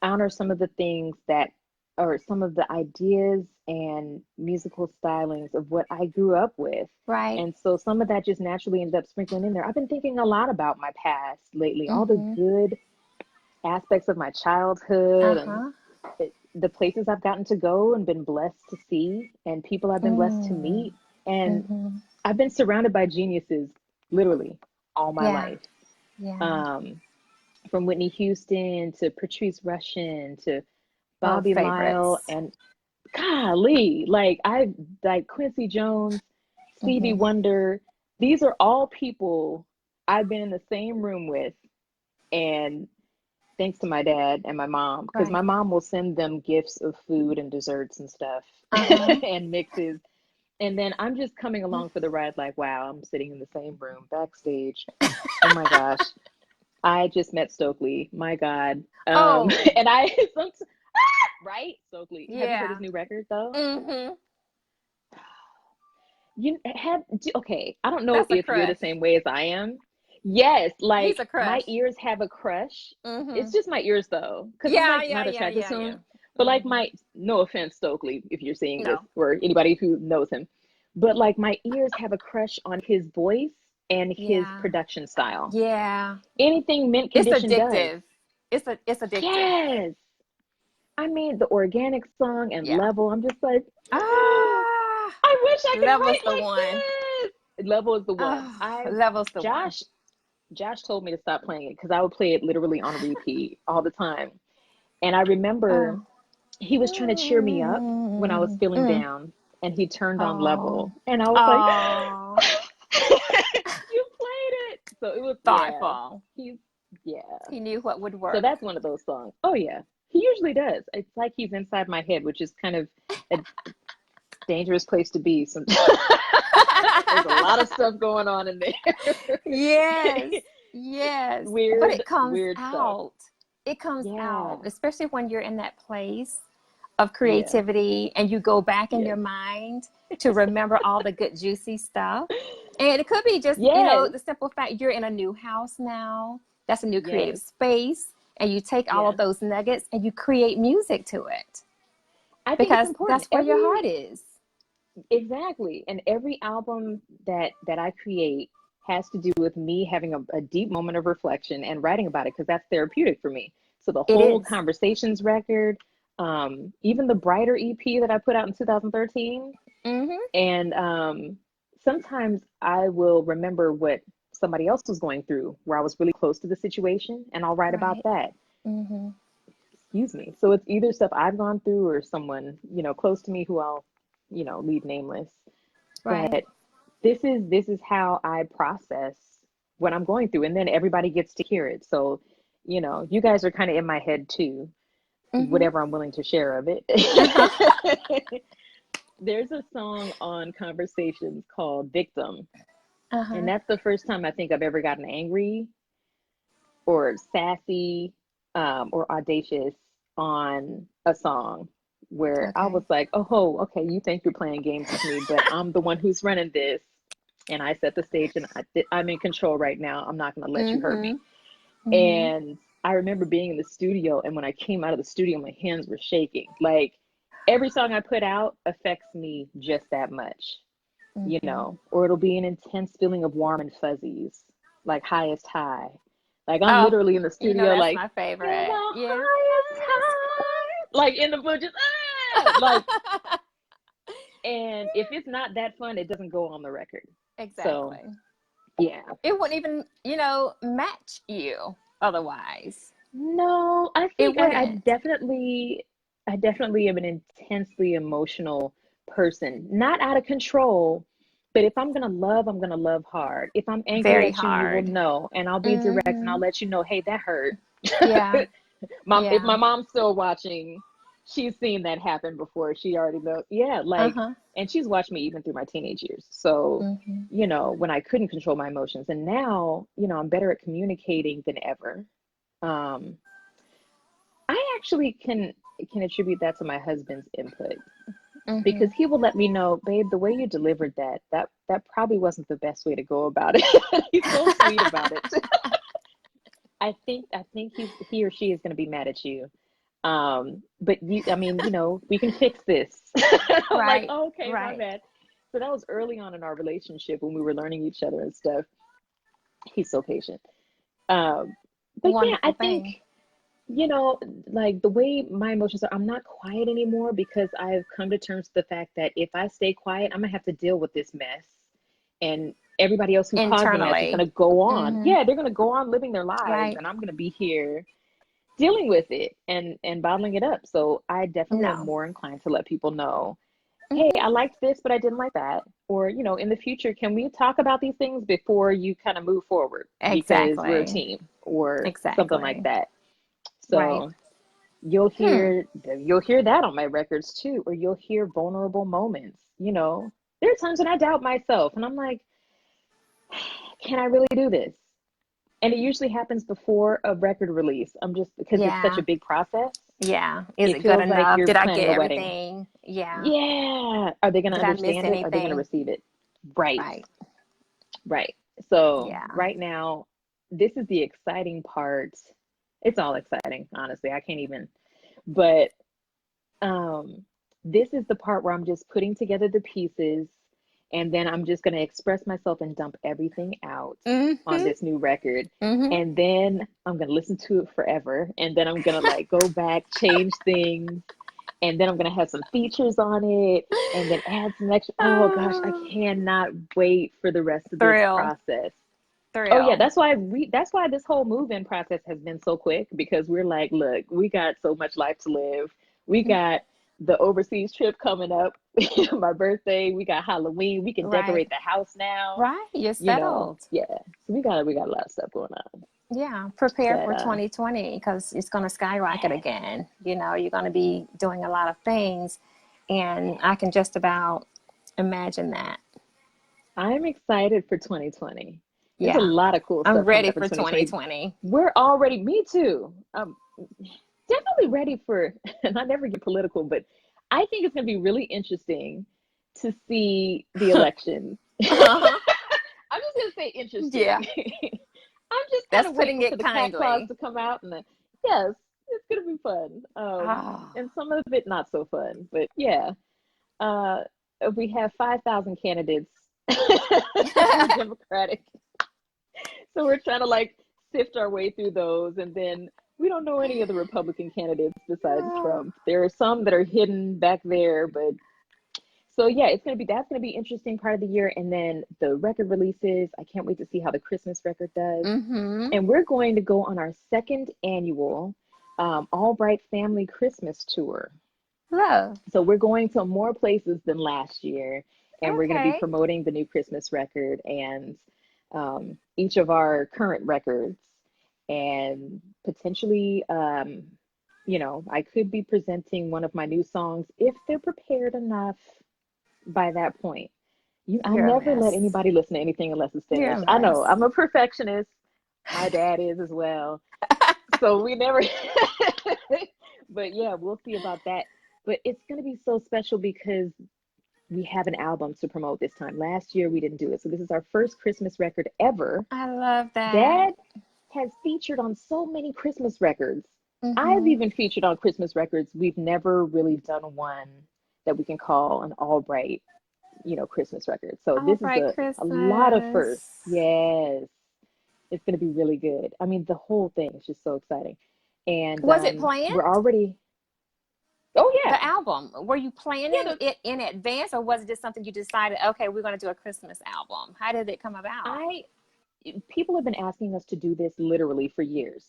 honor some of the things that, or some of the ideas and musical stylings of what I grew up with. Right. And so some of that just naturally ended up sprinkling in there. I've been thinking a lot about my past lately, all the good aspects of my childhood and the places I've gotten to go and been blessed to see, and people I've been blessed to meet. And I've been surrounded by geniuses literally all my life. Yeah. From Whitney Houston to Patrice Rushen to Bobby Lyle, and golly, like Quincy Jones, Stevie Wonder. These are all people I've been in the same room with, and thanks to my dad and my mom, because my mom will send them gifts of food and desserts and stuff and mixes. And then I'm just coming along for the ride like, wow, I'm sitting in the same room backstage. Oh my gosh. I just met Stokely. My God. And right? Stokely. Have you heard his new record though? Okay. I don't know if you're the same way as I am. Yes, like my ears have a crush. It's just my ears though, because I'm like not attracted to him. But like no offense, Stokely, if you're seeing this, or anybody who knows him, but like my ears have a crush on his voice and his production style. Yeah. Anything Mint Condition does. It's addictive. Yes. I mean, the Organic song and Level, I'm just like, I wish I could Level's write like this. Level is the one. Level's the one. Josh told me to stop playing it because I would play it literally on repeat all the time. And I remember he was trying to cheer me up when I was feeling down, and he turned on Level. And I was like, you played it. So it was thoughtful. He knew what would work. So that's one of those songs. Oh, yeah. He usually does. It's like he's inside my head, which is kind of a dangerous place to be sometimes. There's a lot of stuff going on in there. Yes. Weird, but it comes out. Stuff. It comes out, especially when you're in that place of creativity and you go back in your mind to remember all the good, juicy stuff. And it could be just, the simple fact you're in a new house now. That's a new creative space. And you take all of those nuggets and you create music to it. Because that's where your heart is. Exactly. And every album that I create has to do with me having a deep moment of reflection and writing about it, because that's therapeutic for me. So the whole Conversations record, even the Brighter EP that I put out in 2013. And sometimes I will remember what somebody else was going through where I was really close to the situation, and I'll write about that. Excuse me. So it's either stuff I've gone through or someone, close to me who I'll, leave nameless. But this is how I process what I'm going through, and then everybody gets to hear it. So, you guys are kind of in my head too, whatever I'm willing to share of it. There's a song on Conversations called Victim. And that's the first time I think I've ever gotten angry or sassy or audacious on a song, where I was like, oh, okay, you think you're playing games with me, but I'm the one who's running this, and I set the stage, and I'm in control right now. I'm not going to let you hurt me. And I remember being in the studio, and when I came out of the studio, my hands were shaking. Like, every song I put out affects me just that much, or it'll be an intense feeling of warm and fuzzies, like Highest High. Like, I'm literally in the studio, that's like, my favorite. Highest high. Like, in the book, just, like, and if it's not that fun, it doesn't go on the record. Exactly. So, yeah. It wouldn't even, match you otherwise. No, I think I definitely am an intensely emotional person. Not out of control, but if I'm gonna love, I'm gonna love hard. If I'm angry at you, you will know, and I'll be direct, and I'll let you know, hey, that hurt. Yeah. If my mom's still watching, she's seen that happen before. She already knows. Yeah, like, and she's watched me even through my teenage years. So, you know, when I couldn't control my emotions, and now, you know, I'm better at communicating than ever. I actually can attribute that to my husband's input, because he will let me know, babe, the way you delivered that probably wasn't the best way to go about it. He's so sweet about it. I think he or she is going to be mad at you. But I mean, you know, we can fix this. I'm like, oh, okay, my bad. So that was early on in our relationship when we were learning each other and stuff. He's so patient. But yeah, I think, you know, like the way my emotions are, I'm not quiet anymore, because I've come to terms with the fact that if I stay quiet, I'm gonna have to deal with this mess. And everybody else who caused the mess is gonna go on. Yeah, they're gonna go on living their lives, and I'm gonna be here dealing with it and bottling it up. So I definitely am more inclined to let people know, hey, I liked this, but I didn't like that. Or, you know, in the future, can we talk about these things before you kind of move forward? Because we're a team, or something like that. So you'll hear that on my records too, or you'll hear vulnerable moments. You know, there are times when I doubt myself and I'm like, can I really do this? And it usually happens before a record release. I'm just, because it's such a big process. Yeah. Is it good enough? Like you're Did I planning get a wedding. everything? Yeah. Yeah. Are they going to understand it? Are they going to receive it? Right. So right now, this is the exciting part. It's all exciting, honestly. I can't even, but this is the part where I'm just putting together the pieces, and then I'm just going to express myself and dump everything out on this new record. And then I'm going to listen to it forever. And then I'm going to like go back, change things. And then I'm going to have some features on it, and then add some extra. Oh gosh, I cannot wait for the rest of this process. Oh yeah, that's why this whole move-in process has been so quick, because we're like, look, we got so much life to live. We got the overseas trip coming up, my birthday, we got Halloween, we can decorate the house now. Right, you're settled. You know, yeah, so we got a lot of stuff going on. Yeah, prepare for 2020, because it's going to skyrocket again. You know, you're going to be doing a lot of things, and I can just about imagine that. I'm excited for 2020. There's a lot of cool stuff. I'm ready for 2020. We're already, me too. Definitely ready for, and I never get political, but I think it's going to be really interesting to see the elections. I'm just going to say interesting. Yeah. I'm just kind of waiting for the cat claws to come out, and yes, it's going to be fun. And some of it not so fun, but yeah. We have 5,000 candidates Democratic. So we're trying to like sift our way through those, and then we don't know any of the Republican candidates besides Trump. There are some that are hidden back there, but so yeah, that's gonna be interesting part of the year. And then the record releases. I can't wait to see how the Christmas record does. And we're going to go on our second annual Albright Family Christmas Tour. So we're going to more places than last year, and we're going to be promoting the new Christmas record and each of our current records, and potentially, you know, I could be presenting one of my new songs if they're prepared enough by that point. I never let anybody listen to anything unless it's finished. I know, I'm a perfectionist. My dad is as well. So we never, but yeah, we'll see about that. But it's going to be so special because we have an album to promote this time. Last year we didn't do it. So this is our first Christmas record ever. I love that. Dad has featured on so many Christmas records. I've even featured on Christmas records. We've never really done one that we can call an Albright, you know, Christmas record. So this is a lot of firsts. Yes. It's going to be really good. I mean, the whole thing is just so exciting. And was it planned? We're already... Oh yeah, the album. Were you planning it in advance, or was it just something you decided? Okay, we're going to do a Christmas album. How did it come about? People have been asking us to do this literally for years.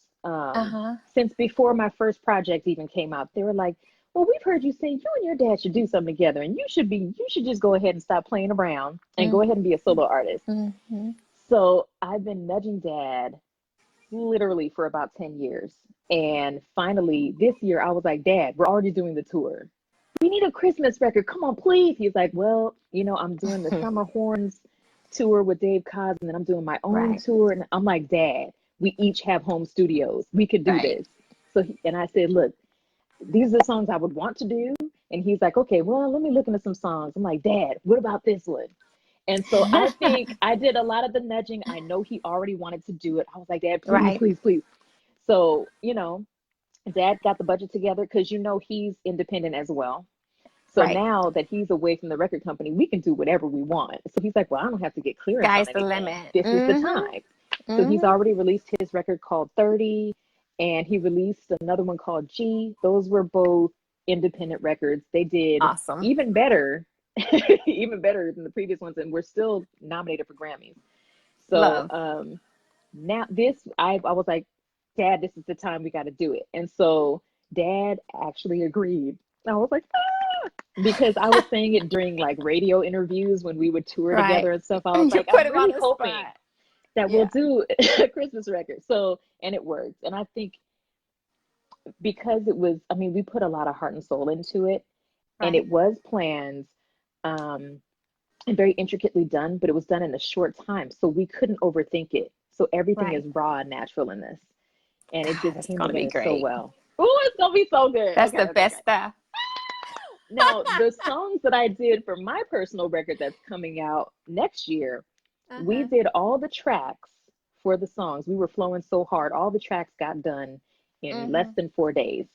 Since before my first project even came out, they were like, "Well, we've heard you say you and your dad should do something together, and you should just go ahead and stop playing around and go ahead and be a solo artist." So I've been nudging Dad literally for about 10 years. And finally, this year, I was like, Dad, we're already doing the tour. We need a Christmas record. Come on, please. He's like, well, I'm doing the Summer Horns tour with Dave Coz, and then I'm doing my own Right. tour. And I'm like, Dad, we each have home studios. We could do Right. this. And I said, look, these are the songs I would want to do. And he's like, okay, well, let me look into some songs. I'm like, Dad, what about this one? And so I think I did a lot of the nudging. I know he already wanted to do it. I was like, Dad, please, Right. please, please. So, Dad got the budget together because, he's independent as well. So Right. now that he's away from the record company, we can do whatever we want. So he's like, well, I don't have to get clearance on Sky's the anything. limit. This is the time. So he's already released his record called 30, and he released another one called G. Those were both independent records. They did Awesome. even better even better than the previous ones, and we're still nominated for Grammys. So now I was like, Dad, this is the time we got to do it. And so Dad actually agreed. I was like, because I was saying it during like radio interviews when we would tour together and stuff. I was like, I'm really hoping that we'll do a Christmas record. So, and it worked. And I think because we put a lot of heart and soul into it, and it was planned and very intricately done, but it was done in a short time. So we couldn't overthink it. So everything is raw and natural in this. And it just came together so well. Oh, it's going to be so good. That's the best stuff. Now, the songs that I did for my personal record that's coming out next year, we did all the tracks for the songs. We were flowing so hard. All the tracks got done in less than 4 days.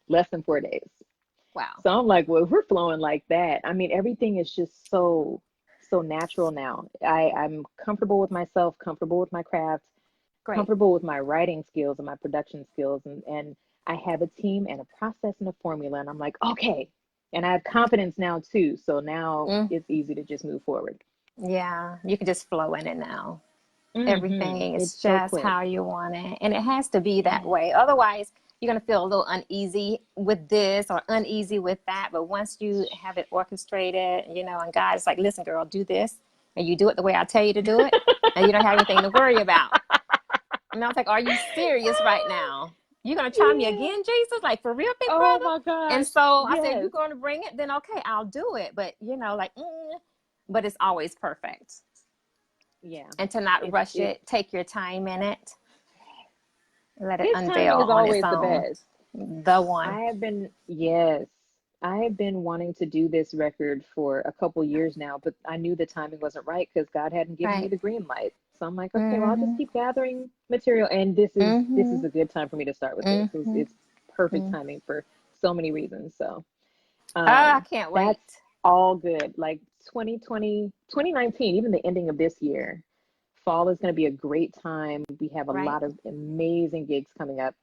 Less than 4 days. Wow. So I'm like, well, if we're flowing like that, everything is just so natural now. I'm comfortable with myself, comfortable with my craft, comfortable with my writing skills and my production skills. And I have a team and a process and a formula. And I'm like, okay. And I have confidence now too. So now it's easy to just move forward. Yeah. You can just flow in it now. Everything is just so how you want it. And it has to be that way. Otherwise, you're going to feel a little uneasy with this or uneasy with that. But once you have it orchestrated, and God is like, listen, girl, do this. And you do it the way I tell you to do it. And you don't have anything to worry about. And I was like, are you serious right now? You're going to try me again, Jesus? Like, for real, big brother? Oh, my God. And so I said, you're going to bring it? Then, okay, I'll do it. But, but it's always perfect. Yeah. And to not rush it, take your time in it. Let it his unveil timing is on always its own. The best. The one. I have been wanting to do this record for a couple years now, but I knew the timing wasn't right because God hadn't given me the green light. So I'm like, okay, well, I'll just keep gathering material, and this is a good time for me to start with this. It's perfect timing for so many reasons. So I can't wait. That's all good. Like 2020, 2019, even the ending of this year, fall is going to be a great time. We have a lot of amazing gigs coming up.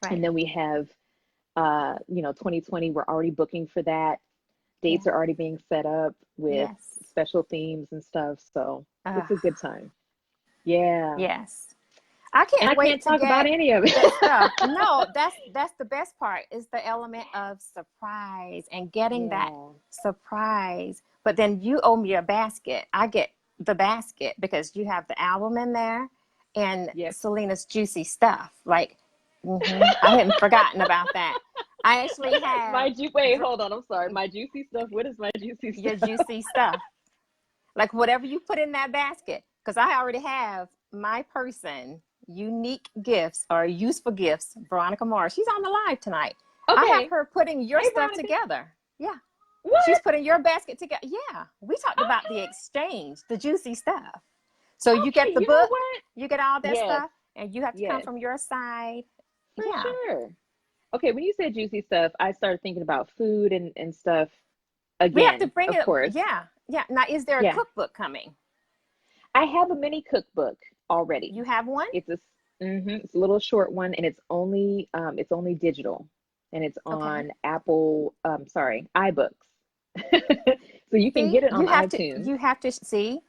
And then we have 2020, we're already booking for that. Dates are already being set up with special themes and stuff. So it's a good time. Yeah. Yes. I can't wait to talk about any of it. Stuff. No, that's the best part is the element of surprise and getting that surprise. But then you owe me a basket. I get the basket because you have the album in there and Selina's juicy stuff. Like, I hadn't forgotten about that. I actually have wait, hold on. I'm sorry. My juicy stuff. What is my juicy stuff? Your juicy stuff. Like whatever you put in that basket. Because I already have my person, unique gifts or useful gifts, Veronica Morris. She's on the live tonight. Okay. I have her putting your stuff Veronica. Together. Yeah. What? She's putting your basket together. Yeah. We talked about the exchange, the juicy stuff. So you get the book, you get all that stuff, and you have to come from your side. For sure. Okay, when you said juicy stuff, I started thinking about food and stuff again. We have to bring it, of course. Yeah. Now, is there a cookbook coming? I have a mini cookbook already. You have one? It's a little short one, and it's only digital, and it's on Apple. iBooks. So you can get it on iTunes. You have to see.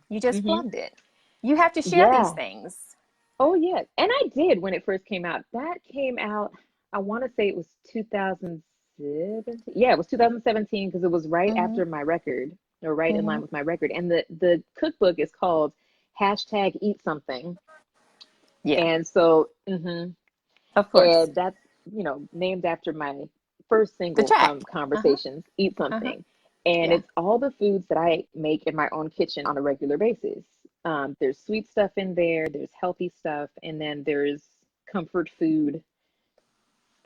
You just plugged it. You have to share these things. Oh yeah, and I did when it first came out. That came out. I want to say it was 2017. Yeah, it was 2017 because it was right after my record, or right in line with my record. And the cookbook is called hashtag eat something. Yeah. And so, Of course. and that's, named after my first The single from track. Uh-huh. Conversations, Eat Uh-huh. Something. And Yeah. it's all the foods that I make in my own kitchen on a regular basis. There's sweet stuff in there, there's healthy stuff, and then there's comfort food.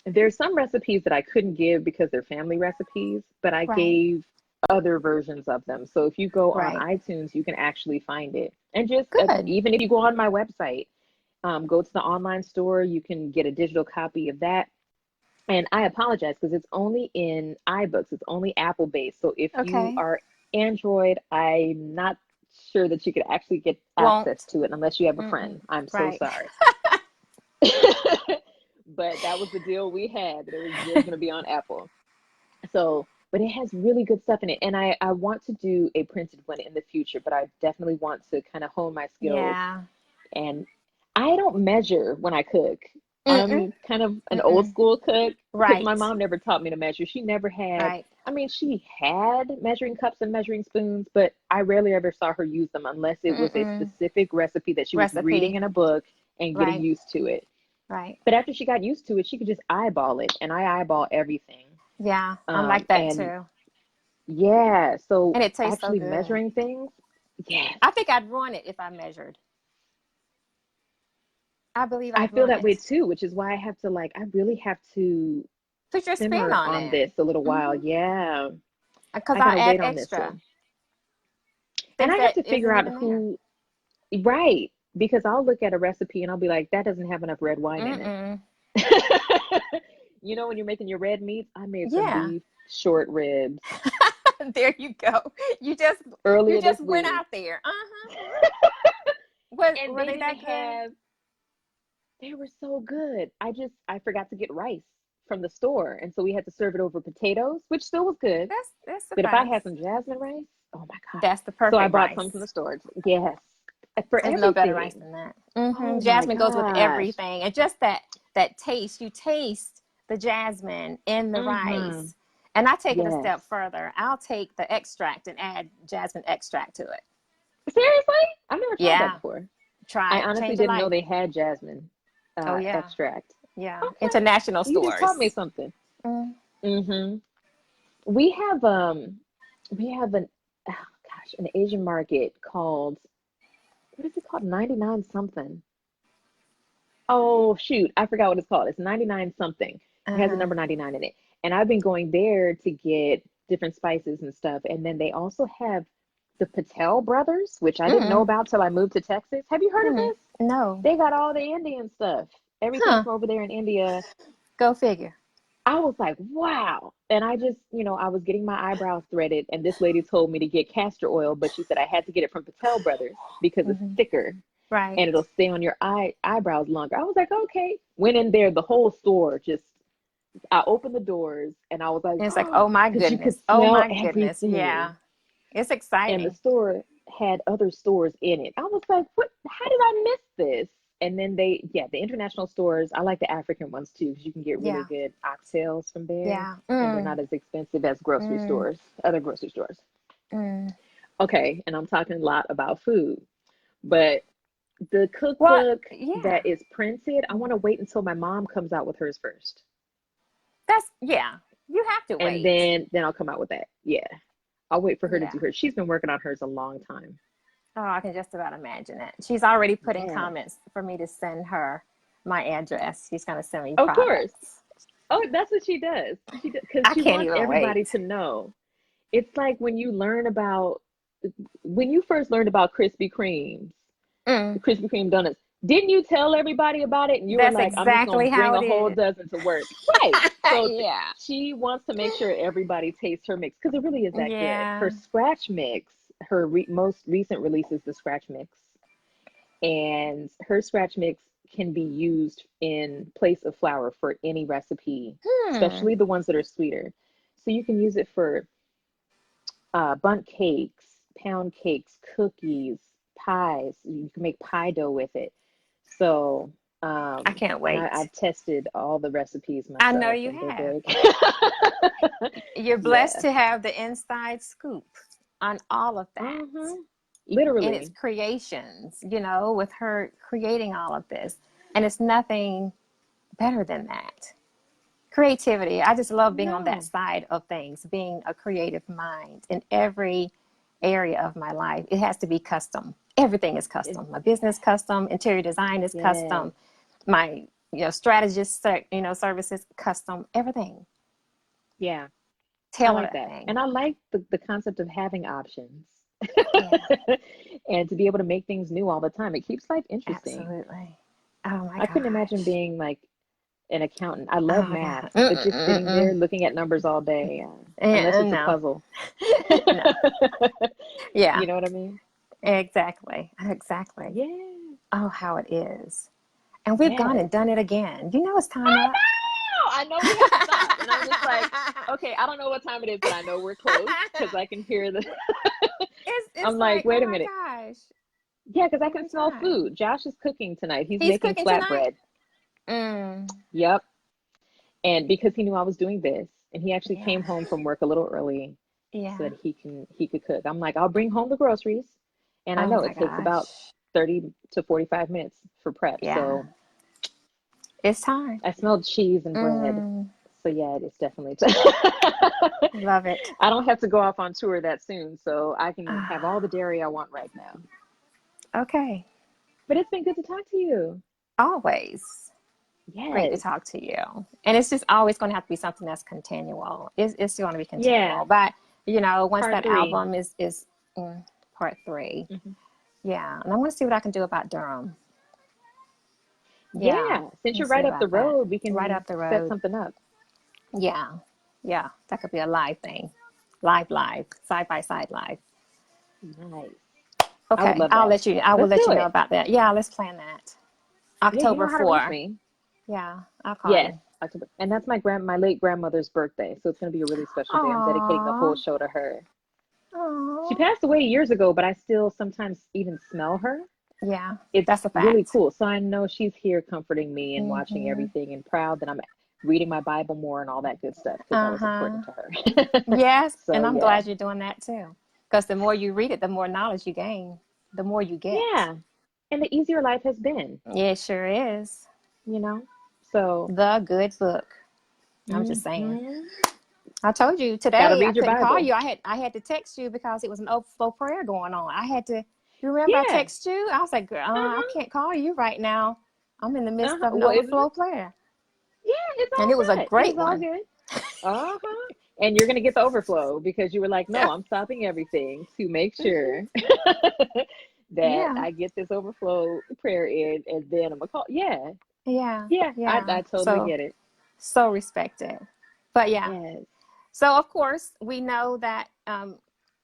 There's some recipes that I couldn't give because they're family recipes, but I Right. gave other versions of them. So if you go on Right. iTunes, you can actually find it. And just Good. even if you go on my website, go to the online store, you can get a digital copy of that. And I apologize because it's only in iBooks, it's only Apple based. So if you Okay. are Android, I'm not sure that you could actually get access Won't. to it unless you have a Mm-mm. friend. I'm so Right. sorry. But that was the deal we had, that it was just going to be on Apple. So, but it has really good stuff in it. And I want to do a printed one in the future, but I definitely want to kind of hone my skills. Yeah. And I don't measure when I cook. Mm-mm. I'm kind of an old Mm-mm. school cook because my Right. mom never taught me to measure. She never had, Right. I mean, she had measuring cups and measuring spoons, but I rarely ever saw her use them unless it was a Mm-mm. specific recipe that she was reading Recipe. in a book and getting Right. used to it. Right. But after she got used to it, she could just eyeball it, and I eyeball everything. Yeah. I'm like that And too. yeah, so And it tastes so actually good. measuring things, yes, I think I'd ruin it if I measured. I believe I I'd feel ruin that way it. too, which is why I have to I really have to Put your spin simmer on on it. this a little while. Mm-hmm. Yeah, Because I I gotta add wait on this extra one. And things I have that to figure isn't out even there. who, right, because I'll look at a recipe and I'll be like, that doesn't have enough red wine in it. Mm-mm. When you're making your red meats, I made some Yeah. beef short ribs There you go. You just you earlier this just went week. out there. Uh-huh. And Were they they didn't that good? have, they were so good. I forgot to get rice from the store. And so we had to serve it over potatoes, which still was good. That's But if I had suffice. some jasmine rice, oh my God. That's the So I perfect bought some from rice. the store. Yes. For There's no better rice everything. than that. Oh my Jasmine goes with gosh. everything, and just that taste. You taste the jasmine in the Mm-hmm. rice, and I take it a Yes. step further. I'll take the extract and add jasmine extract to it. Seriously? I've never tried that Yeah, before. try I it, honestly change your didn't know life. they had jasmine Oh yeah, extract. yeah. Okay. International You just taught me stores. something. Mm. Mm-hmm. We have an oh gosh, an Asian market called, what is it called? 99 something. Oh shoot, I forgot what it's called. It's 99 something. It has a Uh-huh. number 99 in it. And I've been going there to get different spices and stuff. And then they also have the Patel brothers, which I didn't know Mm. about till I moved to Texas. Have you heard of Mm. this? No. They got all the Indian stuff. Everything Huh. from over there in India. Go figure. I was like, wow. And I just, I was getting my eyebrows threaded, and this lady told me to get castor oil, but she said I had to get it from Patel Brothers because it's Hmm. thicker Right. and it'll stay on your eyebrows longer. I was like, okay. Went in there, the whole store just, I opened the doors and I was like, And it's like, oh, oh my because you could goodness. Oh smell my goodness. everything. Yeah. It's And the exciting. store had other stores in it. I was like, what? How did I miss this? And then the international stores, I like the African ones too, because you can get really Yeah. good oxtails from there, Yeah. and they're Mm. not as expensive as Mm. other grocery stores. Mm. Okay, and I'm talking a lot about food, but the What? cookbook Yeah. that is printed, I want to wait until my mom comes out with hers first, Yeah. You have to and wait. then I'll come out with that. Yeah, I'll wait for her to do Yeah. hers. She's been working on hers a long time. Oh, I can just about imagine it. She's already putting Yeah, comments for me to send her my address. She's going to send me of course. products. Oh, that's what she does. Because I she can't wants even everybody wait. to know. It's like when you first learned about Mm. Krispy Kreme donuts. Didn't you tell everybody about it? And you were That's like, I'm just gonna exactly bring how a it whole is. dozen to work. Right. So Yeah. she wants to make sure everybody tastes her mix because it really is that good. Her Yeah. scratch mix, her most recent release is the scratch mix, and her scratch mix can be used in place of flour for any recipe, Hmm. especially the ones that are sweeter. So you can use it for bundt cakes, pound cakes, cookies, pies. You can make pie dough with it. So, I can't and wait. I've tested all the recipes I know myself, you and they're have. very good. You're blessed Yeah. to have the inside scoop on all of that. Mm-hmm. in its Literally. creations, with her creating all of this. And it's nothing better than that. Creativity. I just love being on that No. side of things, being a creative mind in every area of my life. It has to be custom. Everything is It, custom. My business custom, interior design is yes. custom. My, strategist, services custom. Everything. Yeah. I Tailor like that that. thing. And I like the concept of having options Yeah, and to be able to make things new all the time. It keeps life interesting. absolutely. Oh my I couldn't imagine gosh. being like an accountant. I Oh love my math, God. but just sitting there looking at numbers all day, unless it's a No. puzzle. No. Yeah, You know what I mean? exactly. Exactly. Yeah. Oh, how it is. And we've gone Yes. and done it again. It's time I up. know. I know we haven't stopped. And I'm just like, okay, I don't know what time it is, but I know we're close because I can hear the. It's I'm like, like, oh wait a my minute. gosh, Yeah, because I one can more smell time. food. Josh is cooking tonight. He's He's making cooking tonight. flatbread. Mm, Yep. And because he knew I was doing this, and he actually yeah, came home from work a little early so yeah. that he could cook. I'm like, I'll bring home the groceries. And I Oh know my it takes about gosh. 30 to 45 minutes for prep. Yeah, So it's time. I smelled cheese and bread. Mm, So yeah, it's definitely time. love it. I don't have to go off on tour that soon, so I can have all Ah, the dairy I want right now. okay. But it's been good to talk to you. Always great to Yes. talk to you. And it's just always going to have to be something that's continual. It's going to be Yeah. continual. But, once Part that three. album is part 3, Mhm. yeah. And I want to see what I can do about Durham. Yeah. Yeah. Since Let's you're see right up the about that. road, we Right can up the set road. something up. Yeah. Yeah. That could be a live thing. Live, side by side live. Nice. I would Okay. love that. I will Let's let do you know it. about that. Yeah. Let's plan that. Yeah, you October know how to reach 4. me. Yeah. I'll call Yes, you. October. And that's my late grandmother's birthday, so it's going to be a really special day. I'm dedicating the whole Aww. show to her. She Aww. passed away years ago, but I still sometimes even smell her. Yeah. It's That's a really fact. cool. So I know she's here comforting me and watching Mm-hmm. everything and proud that I'm reading my Bible more and all that good stuff because that was Uh-huh. important to her. Yes, So and I'm yeah. glad you're doing that too. Because the more you read it, the more knowledge you gain, the more you get. Yeah. And the easier life has been, It sure is. you know? So, The good book. I'm just saying. hmm, I told you gotta today I read your couldn't call Bible. you. I had to text you because it was an overflow prayer going on. I had to. You remember I Yeah. text you? I was like, girl, I Uh-huh. can't call you right now. I'm in the midst Uh-huh. of an Well, overflow prayer, yeah, it's and all it was a good. great It's all one. good. Uh-huh. And you're gonna get the overflow because you were like, no, I'm stopping everything to make sure that Yeah, I get this overflow prayer in, and then I'm gonna call. Yeah, yeah, yeah, yeah. I totally So get it. so respected. But yeah. Yes. So of course we know that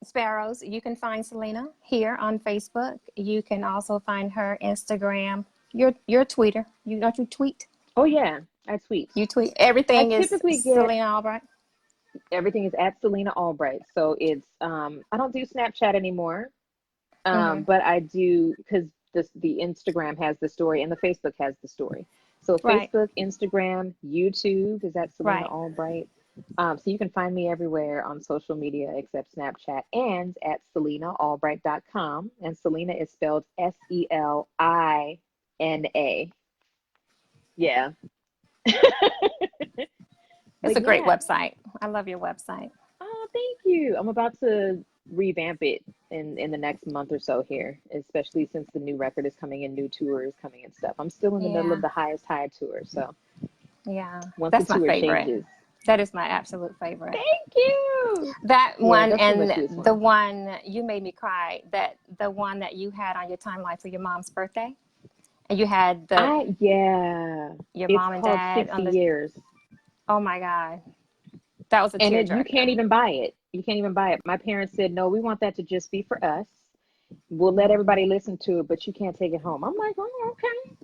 Sparrows. You can find Selena here on Facebook. You can also find her Instagram. You're a tweeter. You don't you tweet? Oh yeah, I tweet. You tweet. I Everything is typically get Selena Albright. everything is at Selina Albright. So it's I don't do Snapchat anymore. Mm-hmm. But I do because the Instagram has the story and the Facebook has the story. So Right. Facebook, Instagram, YouTube is at Selena Right. Albright. So you can find me everywhere on social media except Snapchat and at selinaalbright.com. And Selena is spelled Selina. Yeah. It's But a great yeah. website. I love your website. Oh, thank you. I'm about to revamp it in the next month or so here, especially since the new record is coming in, new tour is coming and stuff. I'm still in the middle of Yeah. the highest high tour, so Yeah. once the That's my tour favorite. changes, That is my absolute favorite. thank you. That Yeah, one that's pretty much and this the one. one you made me cry. That the one that you had on your timeline for your mom's birthday, and you had the Yeah, your it's mom and called dad on 60 the. years, Oh my God, that was a and you can't tearjerker. even buy it. You can't even buy it. My parents said, no, we want that to just be for us. We'll let Mm, everybody listen to it, but you can't take it home. I'm like, oh, okay.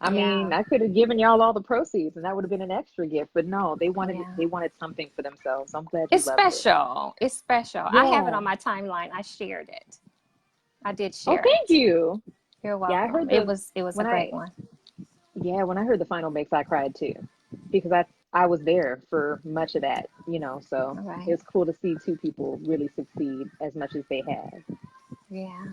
I mean, yeah, I could have given y'all all the proceeds and that would have been an extra gift, but no, yeah. they wanted something for themselves. I'm glad you It's loved it. special. It's special. I have it Yeah. on my timeline. I shared it. I did Oh, share thank it. you. You're Yeah, I welcome. heard It was a when great one. I heard the final mix, I cried too because I was there for much of that, so All right. it's cool to see two people really succeed as much as they have. Yeah.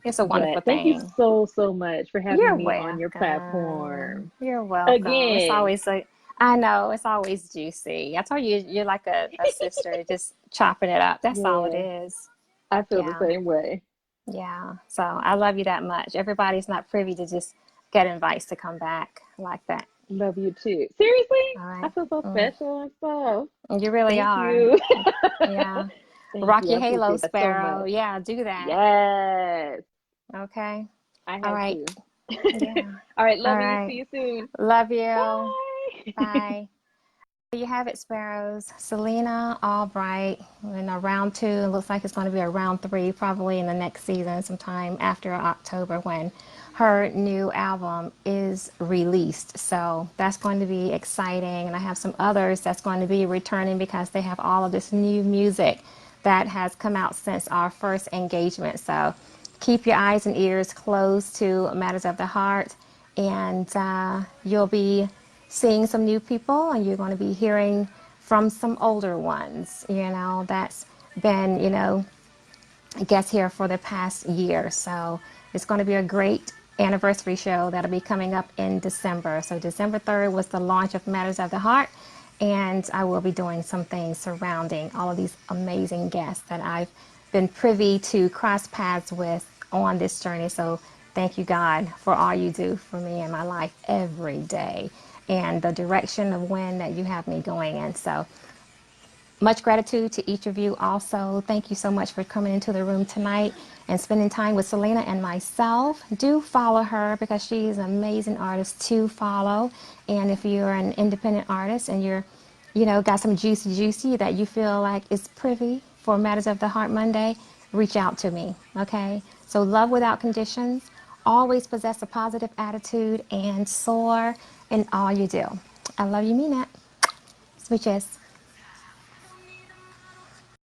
It's a wonderful But thank you thing. so, so much for having You're me on your welcome. platform. You're welcome. It's Again, always like, I know, it's always juicy. I told you, you're like a sister, just chopping it up. That's all it yeah, is. I feel the Yeah. same way. Yeah. So I love you that much. Everybody's not privy to just get invites to come back like that. Love you too. Seriously? All I right. feel so Mm. special and stuff. You really Thank are. you. Yeah. Thank Rock you. I your halo, appreciate that so Sparrow. much. Yeah, do that. Yes, Okay. I All had right. to. Yeah. All right, All love you. See right. you soon. Love you. Bye. Bye. There you have it, Sparrows. Selina Albright in a round two. It looks like it's going to be a round three, probably in the next season, sometime after October, when her new album is released. So that's going to be exciting. And I have some others that's going to be returning because they have all of this new music that has come out since our first engagement. So keep your eyes and ears closed to Matters of the Heart, and you'll be seeing some new people, and you're going to be hearing from some older ones, that's been, guests here for the past year. So it's going to be a great anniversary show that'll be coming up in December. So December 3rd was the launch of Matters of the Heart, and I will be doing some things surrounding all of these amazing guests that I've been privy to cross paths with on this journey. So thank you, God, for all you do for me in my life every day and the direction of when that you have me going in. So much gratitude to each of you also. Thank you so much for coming into the room tonight and spending time with Selina and myself. Do follow her because she's an amazing artist to follow. And if you're an independent artist and you're, got some juicy that you feel like is privy for Matters of the Heart Monday, reach out to me, okay? So love without conditions. Always possess a positive attitude and soar in all you do. I love you, mean it. Smooches.